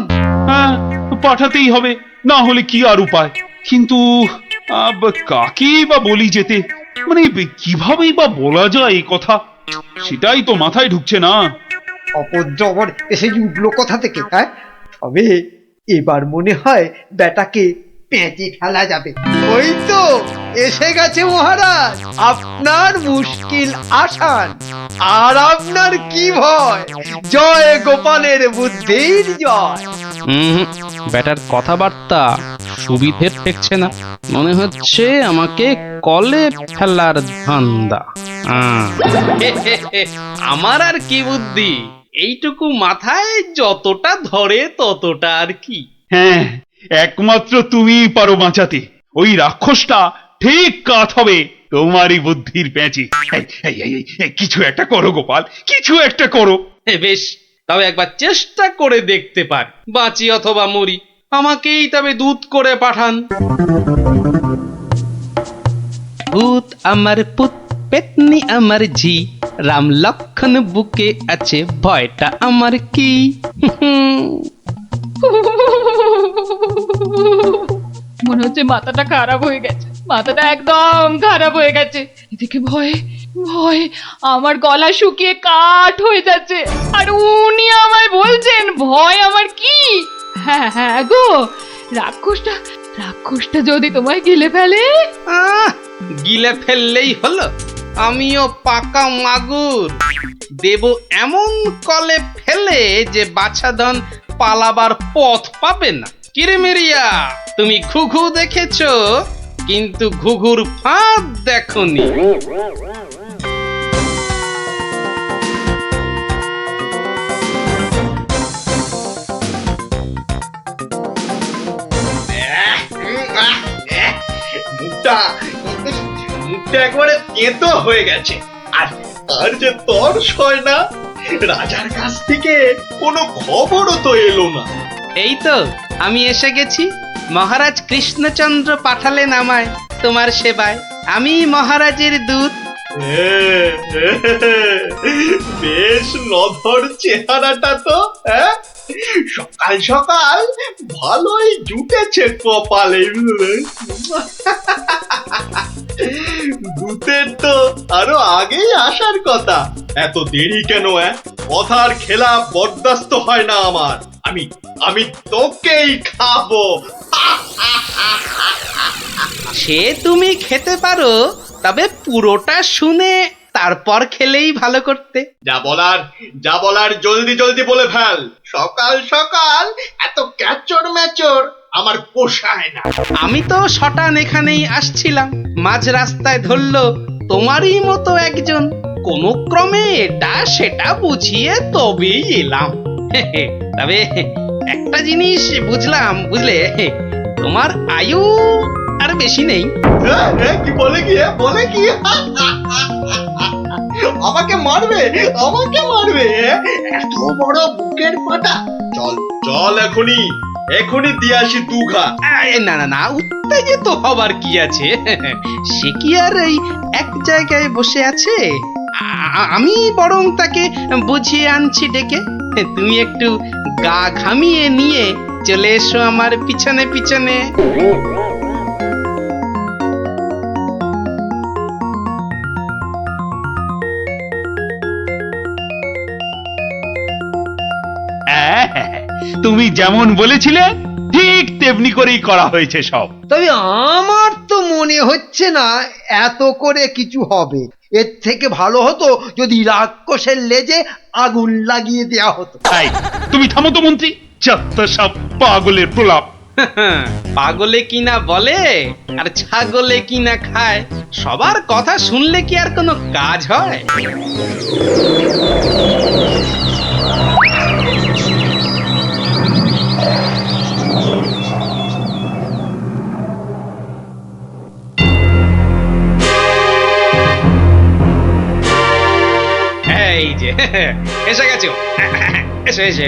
[SPEAKER 1] হ্যাঁ, পাঠাতেই হবে, না হলে কি আর উপায়। কিন্তু কাকেই বা বলি যেতে, মানে কিভাবেই বা বলা যায় এই কথা, সেটাই তো মাথায় ঢুকছে না।
[SPEAKER 5] অপদ্রবর এসে উঠলো কথা থেকে। হ্যাঁ, তবে এবার মনে হয় বেটাকে পেঁচে ফেলা যাবে। ওই তো এসে গেছে মহারাজ, আপনার মুশকিল আসান। আর আপনার কি ভয়? জয় গোপালের বুদ্ধির জয়।
[SPEAKER 9] ব্যাটার কথাবার্তা সুবিধের ঠেকছে না। মনে হচ্ছে আমাকে কলে ফেলার ধান্দা। আমার আর কি বুদ্ধি, এইটুকু মাথায় যতটা ধরে ততটা আর কি।
[SPEAKER 1] হ্যাঁ, একমাত্র তুমিই পারো বাঁচাতে। ওই রাক্ষসটা ঠিক কাত হবে তোমারই বুদ্ধির প্যাঁচে। কিছু একটা করো গোপাল, কিছু একটা করো।
[SPEAKER 9] বেশ, তবে একবার চেষ্টা করে দেখতে পার, বাঁচি অথবা মরি। আমাকেই তবে দূত করে পাঠান। ভূত আমার পুত, পেতনি আমার ঝি, রাম লক্ষণ বুকে আছে, ভয়টা আমার কি।
[SPEAKER 2] মনে হচ্ছে মাথাটা খারাপ হয়ে গেছে, মাথাটা একদম খারাপ হয়ে গেছে। এদিকে ভয়ে ভয়ে আমার গলা শুকিয়ে কাঠ হয়ে যাচ্ছে, আর উনি আমায় বলছেন ভয় আমার কি। হ্যাঁ হ্যাঁ গো, রাক্ষসটা যদি তোমায় গিলে ফেলে?
[SPEAKER 9] গিলে ফেললেই হলো, আমিও পাকা মাগুর, দেব এমন কলে ফেলে যে বাছাধন পালাবার পথ পাবে না। কিরমিরিয়া, তুমি ঘুঘু দেখেছো, কিন্তু ঘুঘুর ফাঁদ দেখোনি।
[SPEAKER 14] মুখটা একবারে তেতো হয়ে গেছে। আর যে তর্স হয় না, রাজার কাছ থেকে কোনো খবরও তো এলো না।
[SPEAKER 9] এই তো আমি এসে গেছি। মহারাজ কৃষ্ণচন্দ্র পাঠালেন আমায় তোমার সেবায়। আমি মহারাজের দূত।
[SPEAKER 14] বেশ নধর চেহারাটা তো। হ্যাঁ, সকাল সকাল ভালোই জুটেছে কপালে, বুঝলে? ভূতের তো আরো আগেই আসার কথা, এত দেরি কেন? কথার খেলাপ বরদাস্ত হয় না আমার। আমি আমি তোকেই খাবো।
[SPEAKER 9] সে তুমি খেতে পারো, তবে পুরোটা শুনে তারপর খেলেই ভালো করতে।
[SPEAKER 14] যা বলার জলদি জলদি বলে ফেল। সকাল সকাল এত ক্যাচর ম্যাচর আমার পোষায় না।
[SPEAKER 9] আমি তো শটান এখানেই আসছিলাম, মাঝ রাস্তায় ধরলো তোমারই মতো একজন, কোনো ক্রমে এটা সেটা বুঝিয়ে তবেই এলাম। তবে একটা জিনিস বুঝলাম, বুঝলে, তোমার আয়ু আর বেশি নেই।
[SPEAKER 14] কি বলে কি আমাকে মারবে এত বড় বুকের পাটা? চল এখনই দিয়ে আসি দুঘা।
[SPEAKER 9] না না না, উত্তেজিত হবার কি আছে? সে কি আর এই এক জায়গায় বসে আছে? আমি বরং তাকে বুঝিয়ে আনছি ডেকে। তুমি একটু গা ঘামিয়ে নিয়ে চলে এসো আমার পিছনে পিছনে।
[SPEAKER 1] তুমি যেমন বলেছিলে ঠিক তেমনি করেই করা হয়েছে সব।
[SPEAKER 5] তবে আমার তো মনে হচ্ছে না এত করে কিছু হবে। এর থেকে ভালো হতো যদি রাক্ষসের লেজে আগুন লাগিয়ে দেয়া হতো।
[SPEAKER 1] তাই তুমি থামো তো মন্ত্রী, যত সব পাগলের প্রলাপ।
[SPEAKER 9] পাগলে কিনা বলে আর ছাগলে কিনা খায়, সবার কথা শুনলে কি আর কোনো কাজ হয়? এই যে এসে গেছো,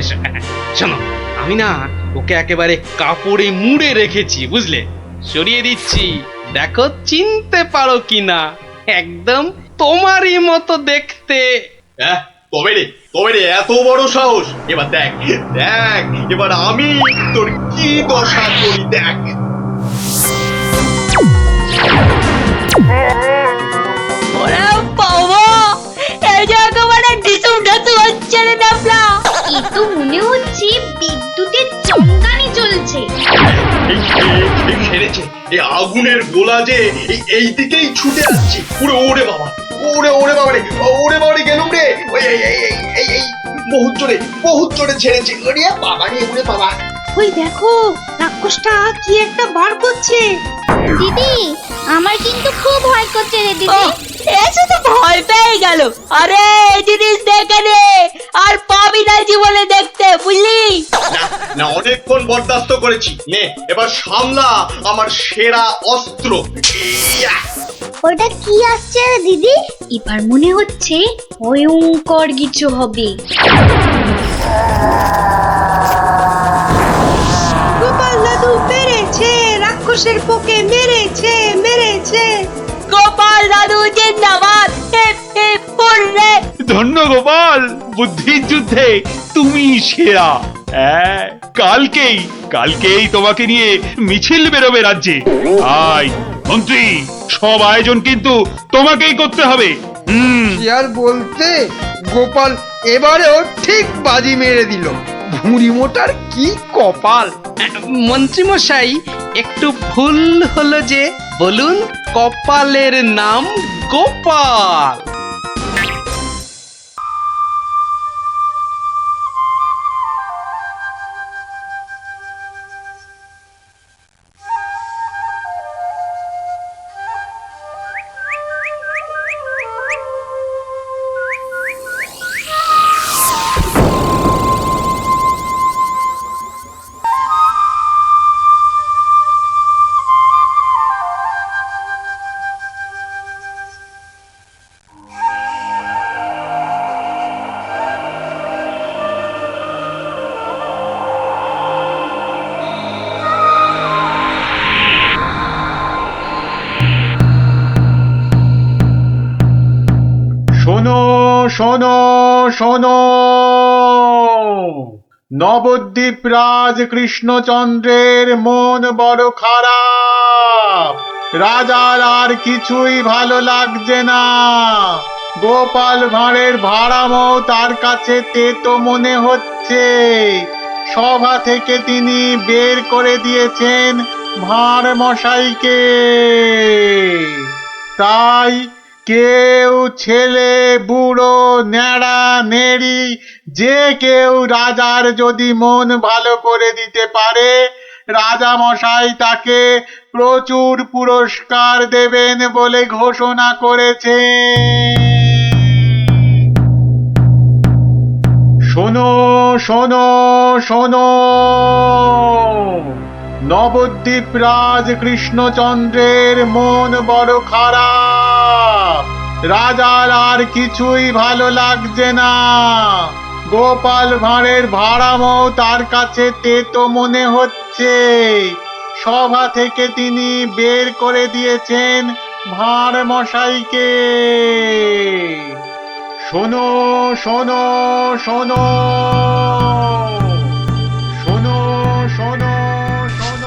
[SPEAKER 9] এসো। শোনো, আমি না ওকে একেবারে কাপড়ে মুড়ে রেখেছি, বুঝলে? সরিয়ে দিচ্ছি, দেখো চিনতে পারো কিনা। একদম তোমারই মতো দেখতে।
[SPEAKER 14] তবে রে এত বড় সাহস! এবার দেখ এবার আমি তোর কি দশা করি, দেখ।
[SPEAKER 10] ওরে বাবা, এই যে একেবারে ঢিসুম ঢাসু হচ্ছে রে ডাবলা।
[SPEAKER 2] এ তো মনে হচ্ছে বিদ্যুতের চমকানি চলছে।
[SPEAKER 14] খেলেছে এই আগুনের গোলা যে এই দিকেই ছুটে আসছে। ওরে বাবা রে গেলুম রে। এই বহুত জোরে ছেড়েছে। ওরে বাবা।
[SPEAKER 8] ওই দেখো, রাক্ষসটা কি একটা বার করছে।
[SPEAKER 13] দিদি, আমার কিন্তু খুব ভয় করছে রে দিদি।
[SPEAKER 10] এসে তো ভয় পেয়ে গেল। আরে এই জিনিস দেখে রে, আর পাবি না জীবনে দেখতে, বুঝলি?
[SPEAKER 14] না অনেকক্ষণ বরদাস্ত করেছি, নে এবার সামলা আমার সেরা অস্ত্র।
[SPEAKER 13] ওটা কি আসছে রে দিদি?
[SPEAKER 2] এবার মনে হচ্ছে ভয়ঙ্কর কিছু হবে।
[SPEAKER 8] গোপাল দাদু পেরেছে, রাক্ষসের পোকে মেরেছে।
[SPEAKER 10] গোপাল দাদু জিন্দাবাদ।
[SPEAKER 1] ধন্য গোপাল, বুদ্ধির যুদ্ধে তুমি সেরা। কালকেই তোমাকে নিয়ে মিছিল বেরোবে রাজ্যে। মন্ত্রী, সব আয়োজন কিন্তু তোমাকেই করতে হবে।
[SPEAKER 5] কি আর বলতে, গোপাল এবারেও ঠিক বাজি মেরে দিল। ভুঁড়ি মোটার কি কপাল!
[SPEAKER 9] মন্ত্রী মশাই, একটু ভুল হলো যে, বলুন কপালের নাম গোপাল।
[SPEAKER 6] শোনো, নবদ্বীপ রাজ কৃষ্ণচন্দ্রের মন বড় খারাপ। রাজার আর কিছুই ভালো লাগছে না। গোপাল ভাঁড়ের ভাড়ামও তার কাছে তেতো মনে হচ্ছে। সভা থেকে তিনি বের করে দিয়েছেন ভাঁড় মশাইকে। তাই কেউ, ছেলে বুড়ো ন্যাড়া নেড়ি, যে কেউ রাজার যদি মন ভালো করে দিতে পারে, রাজা মশাই তাকে প্রচুর পুরস্কার দেবেন বলে ঘোষণা করেছে। শোনো শোনো শোনো, নবদ্বীপ রাজ কৃষ্ণচন্দ্রের মন বড় খারাপ। রাজার আর কিছুই ভালো লাগছে না। গোপাল ভাঁড়ের ভাড়ামও তার কাছে তেতো মনে হচ্ছে। সভা থেকে তিনি বের করে দিয়েছেন ভাঁড় মশাইকে। শোনো শোনো শোনো, শোনো শোনো শোনো।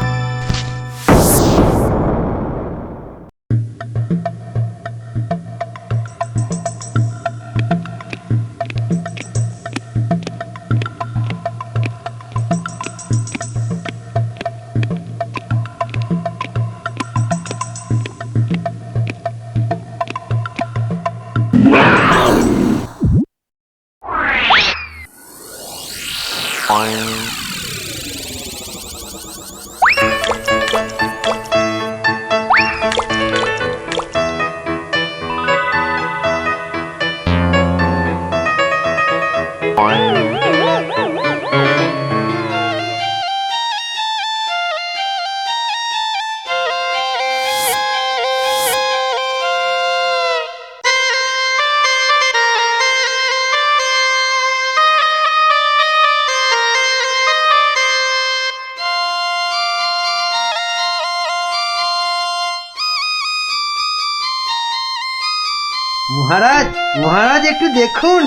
[SPEAKER 5] মহারাজ, মহারাজ একটু দেখুন।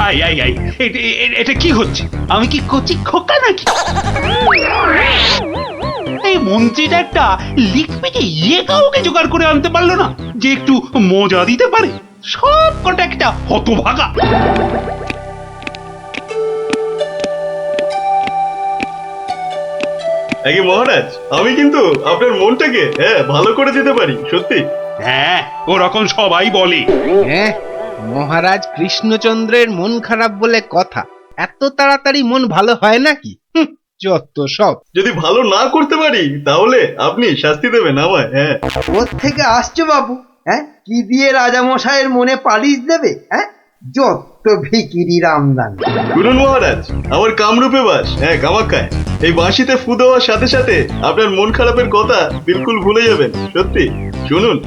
[SPEAKER 1] আই আই আই, এটা কি হচ্ছে? আমি কি কচি খোকা নাকি? এই মন্ত্রীটা একটা লিখপিটে কাউকে জোগাড় করে আনতে পারলো না যে একটু মজা দিতে পারে। সব কটা একটা হতভাগা।
[SPEAKER 14] আগে মহারাজ, আমি কিন্তু আপনার মনটাকে ভালো করে দিতে পারি, সত্যি।
[SPEAKER 1] হ্যাঁ, ওরকম সবাই বলে।
[SPEAKER 4] হ্যাঁ, মহারাজ কৃষ্ণচন্দ্রের মন খারাপ বলে কথা। এত তাড়াতাড়ি মন ভালো হয় নাকি? যত সব।
[SPEAKER 14] যদি ভালো না করতে পারি তাহলে আপনি শাস্তি দেবেন আমায়। হ্যাঁ,
[SPEAKER 5] কোত্থেকে আসছো বাবু? হ্যাঁ, কি দিয়ে রাজা মশাইয়ের মনে পালিশ দেবে? হ্যাঁ, যত ভিকিরি রামদান।
[SPEAKER 14] শুনুন মহারাজ, আমার কামরূপে বাস, কামাখ্যায়। এই বাঁশিতে ফু দেওয়ার সাথে সাথে আপনার মন খারাপের কথা বিলকুল ভুলে যাবেন। সত্যি, শুনুন।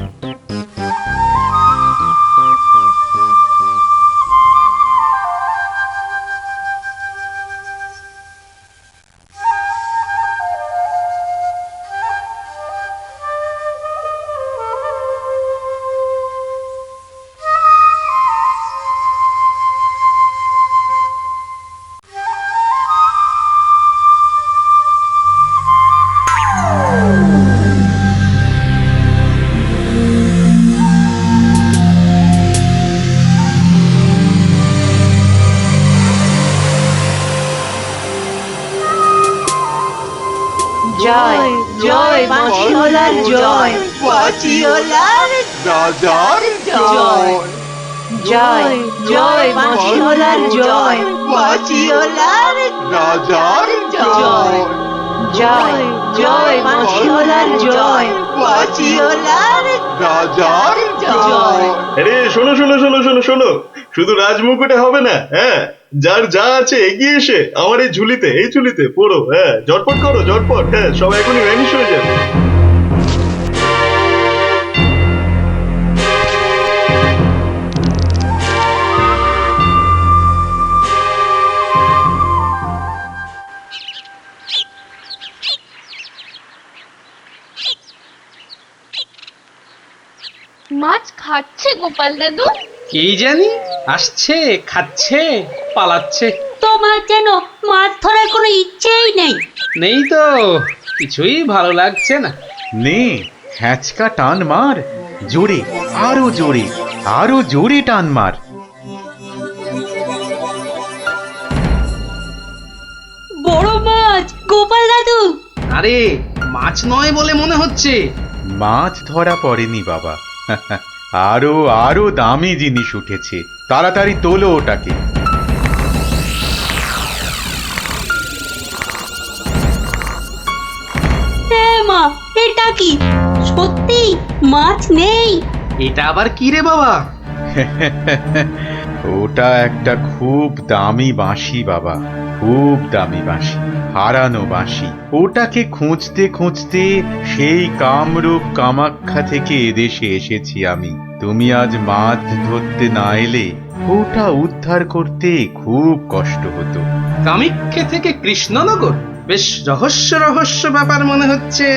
[SPEAKER 10] জয় জয় বাঁশিওয়ালার জয়, বাঁশিওয়ালার
[SPEAKER 6] রাজার
[SPEAKER 10] জয়। জয় জয় বাঁশিওয়ালার জয়, বাঁশিওয়ালার
[SPEAKER 6] রাজার
[SPEAKER 10] জয়। জয় জয় বাঁশিওয়ালার জয়, বাঁশিওয়ালার
[SPEAKER 6] রাজার
[SPEAKER 10] জয়।
[SPEAKER 14] আরে শোনো শোনো শোনো শোনো শোনো, শুধু রাজমুকুটে হবে না। যার যা আছে এগিয়ে এসে আমার এই ঝুলিতে পড়ো। ঝটপট করো, ঝটপট। সব এখনই ভ্যানিশ হয়ে যাবে।
[SPEAKER 2] মাছ খাচ্ছে গোপাল দাদু?
[SPEAKER 9] এই জানি আসছে, খাচ্ছে, পালাচ্ছে।
[SPEAKER 10] তোমার যেন মাছ ধরার কোনো ইচ্ছেই নেই।
[SPEAKER 9] নেই তো, কিছুই ভালো লাগছে না।
[SPEAKER 15] নে হ্যাঁচকা টান মার, জোরে, আরো জোরে, আরো জোরে টান মার।
[SPEAKER 10] বড় মাছ, গোপাল দাদু।
[SPEAKER 9] আরে মাছ নয় বলে মনে হচ্ছে।
[SPEAKER 15] মাছ ধরা পড়েনি বাবা, আরো আরো দামি জিনিস উঠেছে। তাড়াতাড়ি তোলো ওটাকে।
[SPEAKER 10] হ্যাঁ মা, এটা কি সত্যি মাছ নেই?
[SPEAKER 9] এটা আবার কি রে বাবা?
[SPEAKER 15] ওটা একটা খুব দামি বাঁশি বাবা, খুব দামি বাঁশি, হারানো বাঁশি। ওটাকে খুঁজতে খুঁজতে সেই কামরূপ কামাখ্যা থেকে এদেশে এসেছি আমি। তুমি আজ মাছ ধরতে না এলে ওটা উদ্ধার করতে খুব কষ্ট হতো।
[SPEAKER 9] কামাখ্যা থেকে কৃষ্ণনগর? বেশ রহস্য রহস্য ব্যাপার মনে হচ্ছে।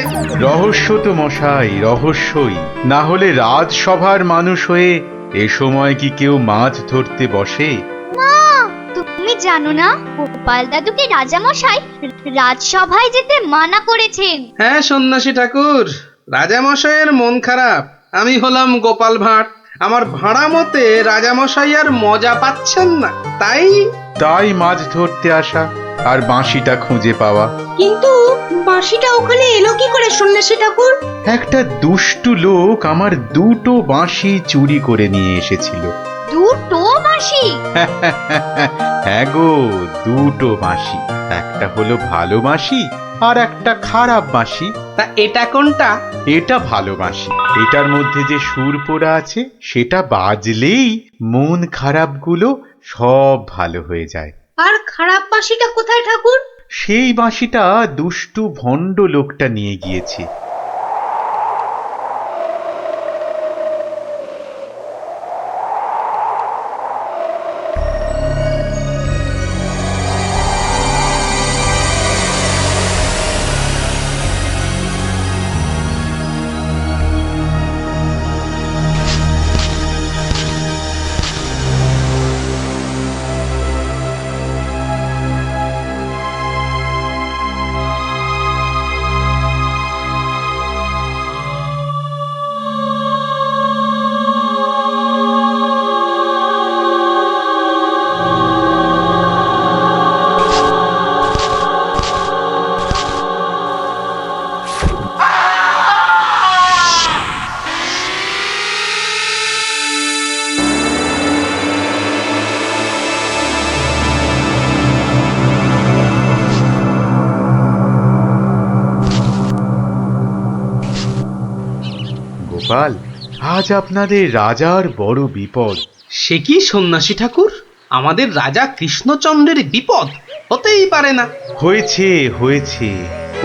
[SPEAKER 15] রহস্য তো মশাই, রহস্যই। না হলে রাজসভার মানুষ হয়ে এ সময় কি কেউ মাছ ধরতে বসে?
[SPEAKER 13] মা, তুমি জানো না গোপাল দাদুকে রাজামশাই রাজসভায় যেতে মানা করেছেন।
[SPEAKER 9] হ্যাঁ সন্ন্যাসী ঠাকুর, রাজামশাইয়ের মন খারাপ। আমি হলাম গোপাল ভাঁড়। আমার ভাড়া মতে রাজামশাই আর মজা পাচ্ছেন না, তাই
[SPEAKER 15] মাছ ধরতে আসা আর বাঁশিটা খুঁজে পাওয়া।
[SPEAKER 8] কিন্তু বাঁশিটা ওখানে এলো কি করে সন্ন্যাসী ঠাকুর?
[SPEAKER 15] একটা দুষ্টু লোক আমার দুটো বাঁশি চুরি করে নিয়ে এসেছিল।
[SPEAKER 13] দুটো বাঁশি?
[SPEAKER 15] হ্যাঁ গো, দুটো বাঁশি। একটা হলো ভালো বাঁশি আর একটা খারাপ বাঁশি।
[SPEAKER 9] তা এটা কোনটা?
[SPEAKER 15] এটা ভালো বাঁশি। এটার মধ্যে যে সুর পোড়া আছে সেটা বাজলেই মন খারাপগুলো সব ভালো হয়ে যায়।
[SPEAKER 8] আর খারাপ বাঁশিটা কোথায় ঠাকুর?
[SPEAKER 15] সেই বাঁশিটা দুষ্টু ভণ্ড লোকটা নিয়ে গিয়েছে। গোপাল, আজ আপনাদের রাজার বড় বিপদ।
[SPEAKER 9] সে কি সন্ন্যাসী ঠাকুর? আমাদের রাজা কৃষ্ণচন্দ্রের বিপদ? হতেই পারে না।
[SPEAKER 15] হয়েছে হয়েছে,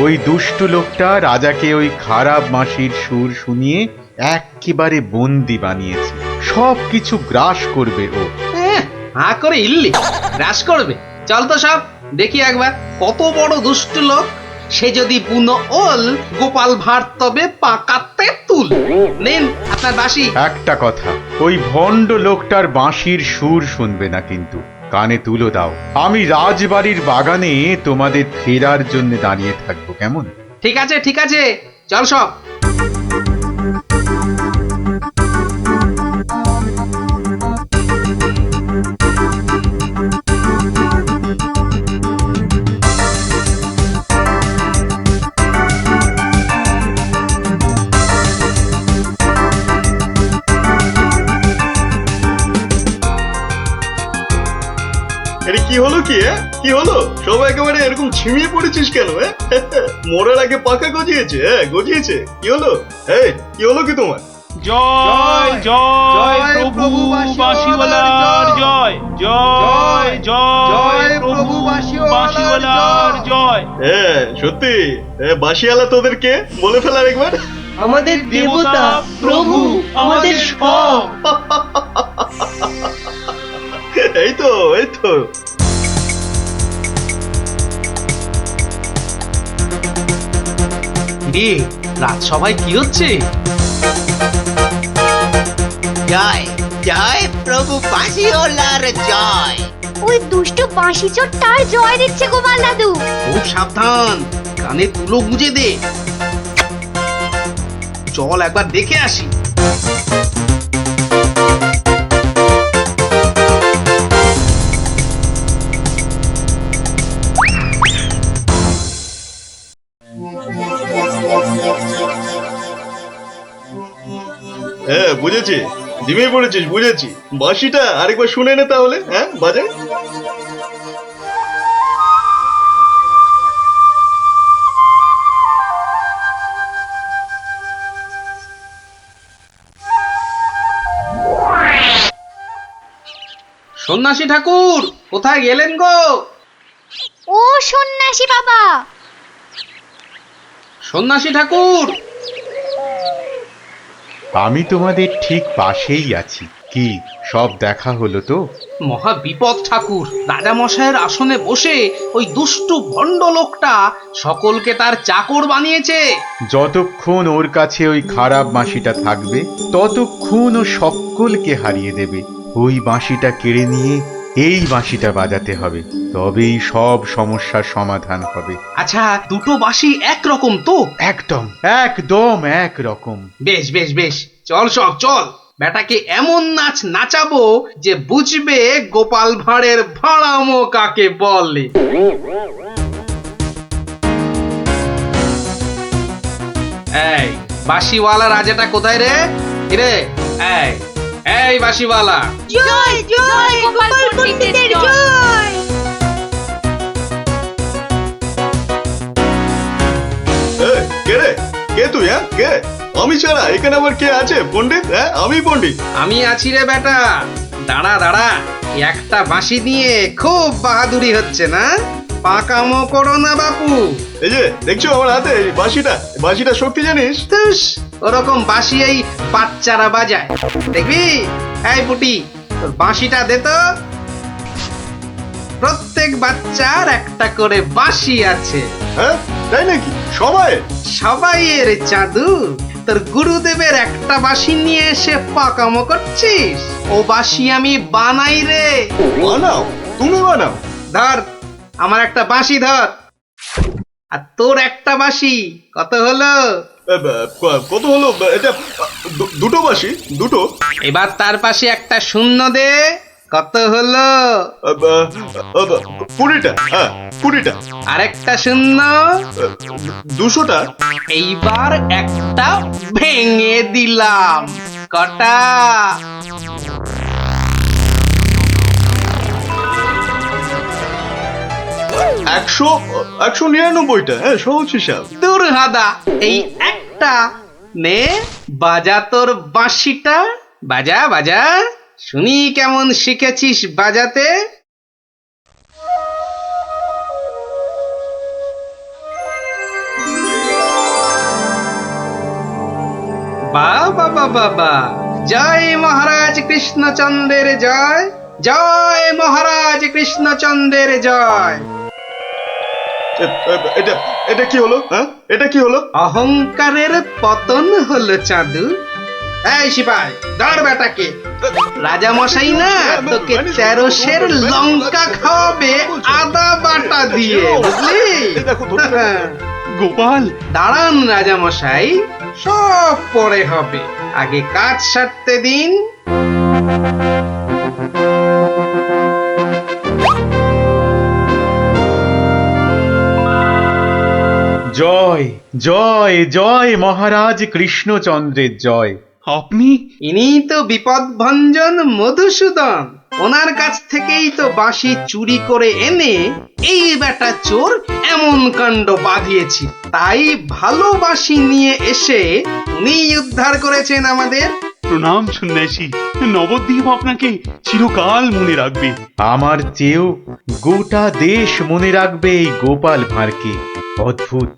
[SPEAKER 15] ওই দুষ্টু লোকটা রাজাকে ওই খারাপ বাঁশির সুর শুনিয়ে একেবারে বন্দি বানিয়েছে। সব কিছু গ্রাস করবে ও।
[SPEAKER 9] হা করে ইল্লি গ্রাস করবে? চল তো সব দেখি একবার, কত বড় দুষ্ট লোক। সে যদি বুনো ওল, গোপাল ভাঁড় তবে পাকাতে তুল। নিন আপনার বাঁশি।
[SPEAKER 15] একটা কথা, ওই ভণ্ড লোকটার বাঁশির সুর শুনবে না কিন্তু। কানে তুলো দাও। আমি রাজবাড়ির বাগানে তোমাদের ফেরার জন্য দাঁড়িয়ে থাকবো, কেমন?
[SPEAKER 9] ঠিক আছে ঠিক আছে, চল সব।
[SPEAKER 14] আরে কি হলো কি? কি হলো? সব একেবারে এরকম ছিমিয়ে পড়েছিস কেন? মরার আগে পাকা গজিয়েছে? গজিয়েছে? কি হলো? কি হলো কি তোমার?
[SPEAKER 1] জয় জয় প্রভু বাঁশিওয়ালার জয়, জয় জয় প্রভু বাঁশিওয়ালার জয়।
[SPEAKER 14] সত্যি বাঁশিওয়ালা তোদেরকে বলে ফেলার একবার?
[SPEAKER 8] আমাদের দেবতা, প্রভু, আমাদের সব।
[SPEAKER 14] এই তো এই তো।
[SPEAKER 9] রাজসভায় কি হচ্ছে?
[SPEAKER 5] জয়
[SPEAKER 16] জয় প্রভু বাঁশিওয়ালার জয়।
[SPEAKER 13] ওই দুষ্ট বাঁশি চোর তার জয় দিচ্ছে গোপাল দাদু।
[SPEAKER 9] খুব সাবধান, কানে তুলো গুঁজে দে। চল একবার দেখে আসি।
[SPEAKER 14] হ্যাঁ বুঝেছি, জিমে পড়েছিস, বুঝেছি। বাঁশিটা আরেকবার শুনে নে তাহলে, হ্যাঁ বাজে।
[SPEAKER 9] সন্ন্যাসী ঠাকুর কোথায় গেলেন গো?
[SPEAKER 13] ও সন্ন্যাসী বাবা,
[SPEAKER 9] সন্ন্যাসী ঠাকুর,
[SPEAKER 15] আমি তোমাদের ঠিক পাশেই আছি। কি সব দেখা হলো তো?
[SPEAKER 9] মহা বিপদ ঠাকুর। রাজা মশাইয়ের আসনে বসে ওই দুষ্টু ভণ্ড লোকটা সকলকে তার চাকর বানিয়েছে।
[SPEAKER 15] যতক্ষণ ওর কাছে ওই খারাপ বাঁশিটা থাকবে ততক্ষণ ও সকলকে হারিয়ে দেবে। ওই বাঁশিটা কেড়ে নিয়ে এই বাঁশিটা বাজাতে হবে, তবেই সব সমস্যার সমাধান হবে।
[SPEAKER 9] আচ্ছা, দুটো বাঁশি একরকম তো?
[SPEAKER 15] একদম একদম একরকম।
[SPEAKER 9] বেশ বেশ বেশ, চল সব চল। বেটাকে এমন নাচ নাচাবো যে বুঝবে গোপাল ভাঁড়ের ভাড়ামো কাকে বলে। এই বাঁশিওয়ালা রাজাটা কোথায় রে? রে এই এই বাঁশিওয়ালা,
[SPEAKER 8] জয় জয় গোপাল পণ্ডিতের জয়।
[SPEAKER 14] কে রে? কে তুই? হ্যাঁ কে? আমি ছাড়া এখানে আবার কে আছে? পণ্ডিত? হ্যাঁ আমি পণ্ডিত।
[SPEAKER 9] আমি আছি রে বেটা। দাঁড়া দাঁড়া, একটা বাঁশি নিয়ে খুব বাহাদুরি হচ্ছে না? পাকামো করো না বাপু।
[SPEAKER 14] এই যে দেখছো আমার হাতে এই বাঁশিটা, বাঁশিটা শক্তি জানিস?
[SPEAKER 9] তুস, ওরকম বাঁশি এই বাচ্চারা বাজায়, দেখবি? এই পুটি, তোর বাঁশিটা দে তো। প্রত্যেক বাচ্চার একটা করে বাঁশি আছে।
[SPEAKER 14] হ্যাঁ তাই নাকি? সবাই?
[SPEAKER 9] সবাইয়ের চাঁদু। তোর গুরুদেবের একটা বাঁশি নিয়ে এসে পাকামো করছিস? ও বাঁশি আমি বানাই রে।
[SPEAKER 14] বানাও? তুমি বানাও?
[SPEAKER 9] ধর আমার একটা বাঁশি ধর, আর তোর একটা বাঁশি। কত হলো?
[SPEAKER 14] কত হলো? এটা দুটো বাঁশি, দুটো।
[SPEAKER 9] এবার তার পাশে একটা শূন্য দে। কত হলো?
[SPEAKER 14] 20টা। হ্যাঁ 20টা।
[SPEAKER 9] আরেকটা শূন্য।
[SPEAKER 14] 200টা।
[SPEAKER 9] এইবার একটা ভেঙে দিলাম। কটা?
[SPEAKER 14] 199টা। হ্যাঁ সহজ হিসাব।
[SPEAKER 9] দূর হাদা, এই একটা নে, বাজা তোর বাঁশিটা। বাজা বাজা, শুনি কেমন শিখেছিস বাজাতে। বাবা বাবা বা, জয় মহারাজ কৃষ্ণচন্দ্রের জয়, জয় মহারাজ কৃষ্ণচন্দ্রের জয়।
[SPEAKER 14] এটা এটা কি হলো? হ্যাঁ এটা কি হলো?
[SPEAKER 9] অহংকারের পতন হলো চাঁদু। এই সিপাই, ধর বেটাকে। রাজা মশাই না তোকে 13 সের লঙ্কা খাওয়াবে আদা বাটা দিয়ে, বুঝলি?
[SPEAKER 1] গোপাল,
[SPEAKER 9] দাঁড়ান রাজা মশাই, সব পরে হবে, আগে কাজ সারতে দিন।
[SPEAKER 15] জয় জয় জয় মহারাজ কৃষ্ণচন্দ্রের জয়।
[SPEAKER 1] আপনি?
[SPEAKER 9] ইনি তো বিপদ ভঞ্জন মধুসূদন। ওনার কাছ থেকেই তো বাঁশি চুরি করে এনে এই বেটা চোর এমন কাণ্ড বাঁধিয়েছি। তাই ভালো বাঁশি নিয়ে এসে উনি উদ্ধার করেছেন আমাদের।
[SPEAKER 1] প্রণাম সন্ন্যাসী, নবদ্বীপ আপনাকে চিরকাল মনে রাখবে।
[SPEAKER 15] আমার চেয়েও গোটা দেশ মনে রাখবে এই গোপাল ভাঁড়কে। অদ্ভুত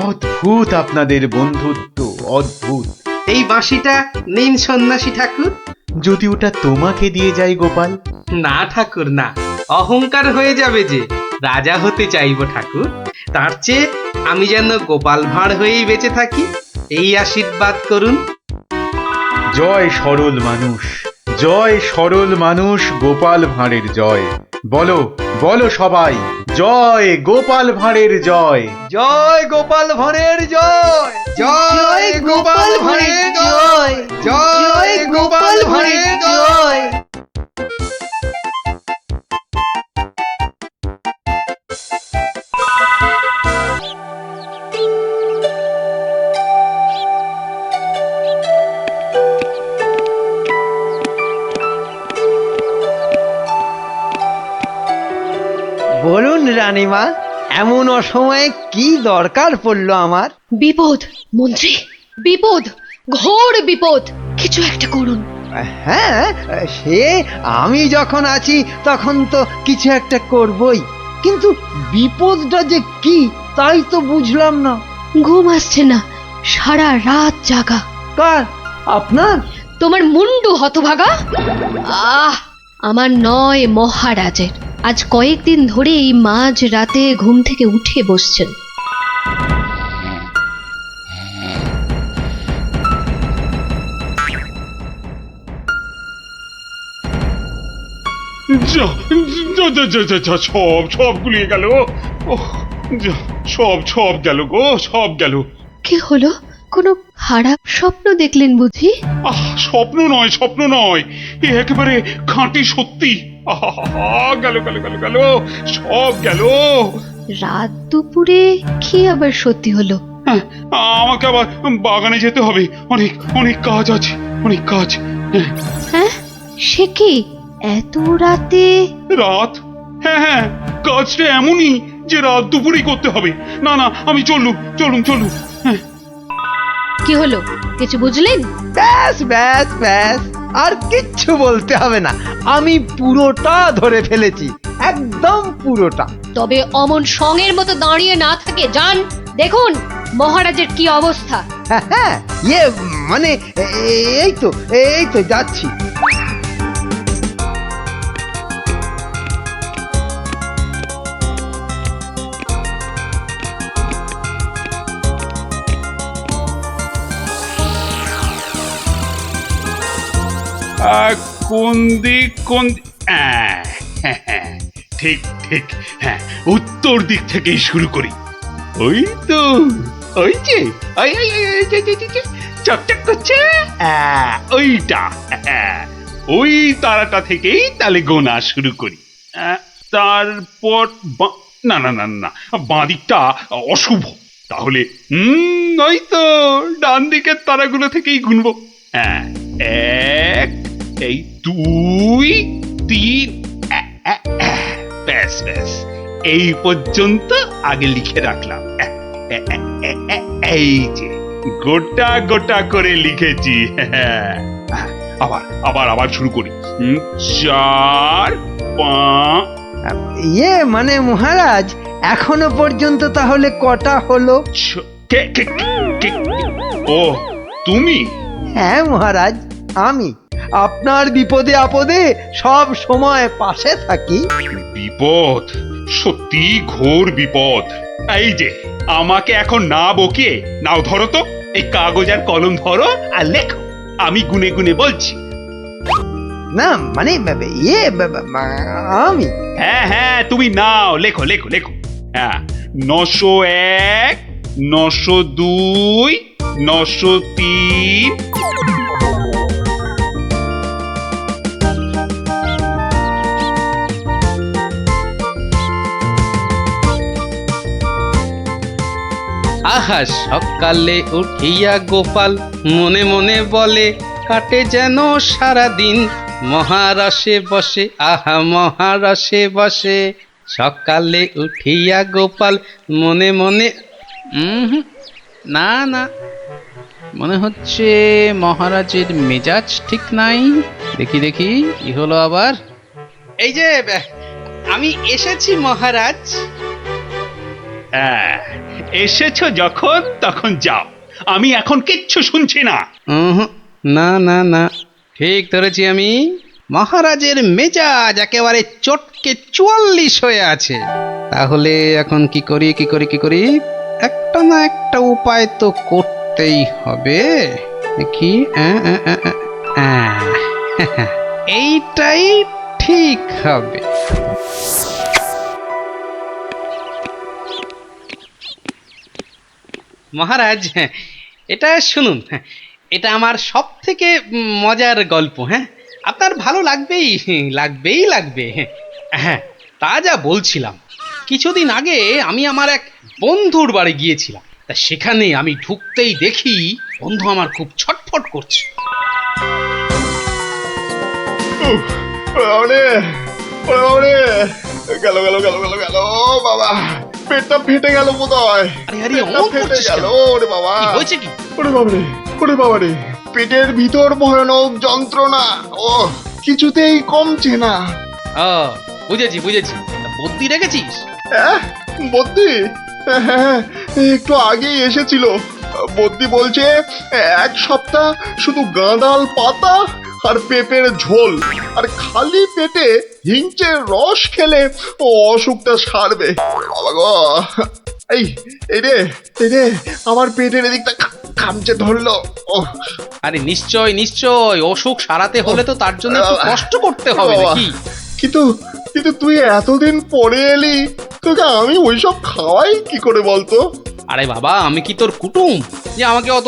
[SPEAKER 15] অদ্ভুত আপনাদের বন্ধুত্ব, অদ্ভুত।
[SPEAKER 9] এই বাঁশিটা নিন সন্ন্যাসী ঠাকুর।
[SPEAKER 15] যদি ওটা তোমাকে দিয়ে যাই গোপাল?
[SPEAKER 9] না ঠাকুর না, অহংকার হয়ে যাবে যে। রাজা হতে চাইবো ঠাকুর, তার চেয়ে আমি যেন গোপাল ভাঁড় হয়েই বেঁচে থাকি, এই আশীর্বাদ করুন।
[SPEAKER 15] জয় সরল মানুষ, জয় সরল মানুষ গোপাল ভাঁড়ের জয়। বলো বলো সবাই, জয় গোপাল ভাঁড়ের জয়।
[SPEAKER 5] জয় গোপাল ভাঁড়ের জয়, জয় গোপাল ভাঁড়ের জয়, জয় গোপাল ভাঁড়ের জয়। বলুন রানীমা, এমন অসময়ে কি দরকার পড়লো আমার?
[SPEAKER 2] বিপদ মন্ত্রী, বিপদ, ঘোর বিপদ, কিছু একটা করুন।
[SPEAKER 5] হ্যাঁ, সে আমি যখন আছি তখন তো কিছু একটা করবই, কিন্তু বিপদটা যে কি তাই তো বুঝলাম না।
[SPEAKER 2] ঘুম আসছে না, সারা রাত জাগা।
[SPEAKER 5] কার? আপনার?
[SPEAKER 2] তোমার মুন্ডু হতভাগা। আমার নয়, মহারাজের। আজ কয়েকদিন ধরেই মাঝ রাতে ঘুম থেকে উঠে বসছেন।
[SPEAKER 1] যা যা যা যা যা যা, সব সব গুলিয়ে গেল। ওহ, যা, সব গেল গো, সব গেল।
[SPEAKER 2] কি হলো? কোনো খারাপ স্বপ্ন দেখলেন বুঝি?
[SPEAKER 1] স্বপ্ন নয়, স্বপ্ন নয়, এ একেবারে খাঁটি সত্যি। গেল গেল গেল গেল, সব গেল।
[SPEAKER 2] রাত দুপুরে কি আবার সত্যি হলো?
[SPEAKER 1] আমাকে আবার বাগানে যেতে হবে, অনেক অনেক কাজ আছে, অনেক কাজ।
[SPEAKER 2] হ্যাঁ, সে কি এত রাতে?
[SPEAKER 1] রাত? হ্যাঁ হ্যাঁ, কাজটা এমনই যে রাত দুপুরেই করতে হবে। না না, আমি চলুন চলুন চলুন।
[SPEAKER 2] কি হলো, কিছু বুঝলেন?
[SPEAKER 5] ব্যাস ব্যাস ব্যাস, আর কিচ্ছু বলতে হবে না, আমি পুরোটা ধরে ফেলেছি, একদম পুরোটা।
[SPEAKER 2] তবে অমন সঙ্গের মতো দাঁড়িয়ে না থাকে, যান দেখুন মহারাজের কি অবস্থা।
[SPEAKER 5] হ্যাঁ, ইয়ে মানে এই তো যাচ্ছি।
[SPEAKER 1] কোন দিক, কোন ঠিক ঠিক, হ্যাঁ, উত্তর দিক থেকেই শুরু করি। ওই তো, ওই যে চকচক করছে, ওইটা, ওই তারাটা থেকেই তাহলে গোনা শুরু করি। তারপর না না না না, বাঁ দিকটা অশুভ, তাহলে ওই তো ডান দিকের তারাগুলো থেকেই গুনবো। হ্যাঁ, এক, এই 2, 3, ব্যাস ব্যাস, এই পর্যন্ত আগে লিখে রাখলাম। এই যে গোটা গোটা করে লিখেছি। আবার আবার আবার শুরু করি। 4, 5।
[SPEAKER 5] ইয়ে মানে মহারাজ, এখনো পর্যন্ত তাহলে কটা হলো?
[SPEAKER 1] ও তুমি?
[SPEAKER 5] হ্যাঁ মহারাজ, আমি আপনার বিপদে আপদে সব সময় পাশে থাকি।
[SPEAKER 1] বিপদ? সত্যি ঘোর বিপদ। এই যে আমাকে এখন না বকিয়ে নাও, ধরো তো এই কাগজ আর কলম ধরো আর লেখো, আমি গুনে গুনে বলছি।
[SPEAKER 5] না মানে ইয়ে আমি।
[SPEAKER 1] হ্যাঁ হ্যাঁ, তুমি নাও, লেখো লেখো লেখো। হ্যাঁ, 901, 902, 903।
[SPEAKER 9] আহা, সকালে উঠিয়া গোপাল মনে মনে বলে, কাটে যেন সারা দিন মহারসে বসে, আহা মহারসে বসে। সকালে উঠিয়া গোপাল মনে মনে, না না, মনে হচ্ছে মহারাজের মেজাজ ঠিক নাই। দেখি দেখি কি হলো আবার। এই যে আমি এসেছি মহারাজ।
[SPEAKER 1] এসেছো যখন তখন যাও, আমি এখন কিচ্ছু শুনছি না।
[SPEAKER 9] না না না, ঠিক ধরেছি আমি, মহারাজের মেজাজ একেবারে চটকে 44 হয়ে আছে। তাহলে এখন কি করি কি করি কি করি, একটা না একটা উপায় তো করতেই হবে। দেখি,
[SPEAKER 4] এইটাই ঠিক হবে। মহারাজ, এটা শুনুন, এটা আমার সব থেকে মজার গল্প। হ্যাঁ, আপনার ভালো লাগবেই লাগবে। হ্যাঁ, তা যা বলছিলাম, কিছুদিন আগে আমি আমার এক বন্ধুর বাড়ি গিয়েছিলাম। তা সেখানে আমি ঢুকতেই দেখি বন্ধু আমার খুব ছটফট করছে।
[SPEAKER 14] গেল বাবা, পেটটা ফেটে গেল বোধ হয়। ফেটে গেল। ওরে বাবা,
[SPEAKER 4] হয়েছে কি?
[SPEAKER 14] ওরে বাবা রে, পেটের ভিতর ভয়ানক যন্ত্রণা। ও কিছুতেই কমছে না।
[SPEAKER 4] বুঝেছি। বুদ্ধি রেখেছিস?
[SPEAKER 14] বদ্যি? হ্যাঁ, একটু আগেই এসেছিল। বদ্যি বলছে 1 সপ্তাহ শুধু গাঁদাল পাতা আর পেঁপের ঝোল আর খালি পেটে হিংচের রস খেলে ও অসুখটা সারবে। বাবা গো, এই রে আমার পেটের এদিকটা খামচে ধরলো।
[SPEAKER 4] আরে নিশ্চয় অসুখ সারাতে হলে তো তার জন্য একটু কষ্ট করতে হবে নাকি?
[SPEAKER 14] কিন্তু তুই এতদিন পরে এলি, তোকে আমি ওইসব খাওয়াই কি করে বলতো?
[SPEAKER 4] আরে বাবা, আমি কি তোর কুটুম যে আমাকে অত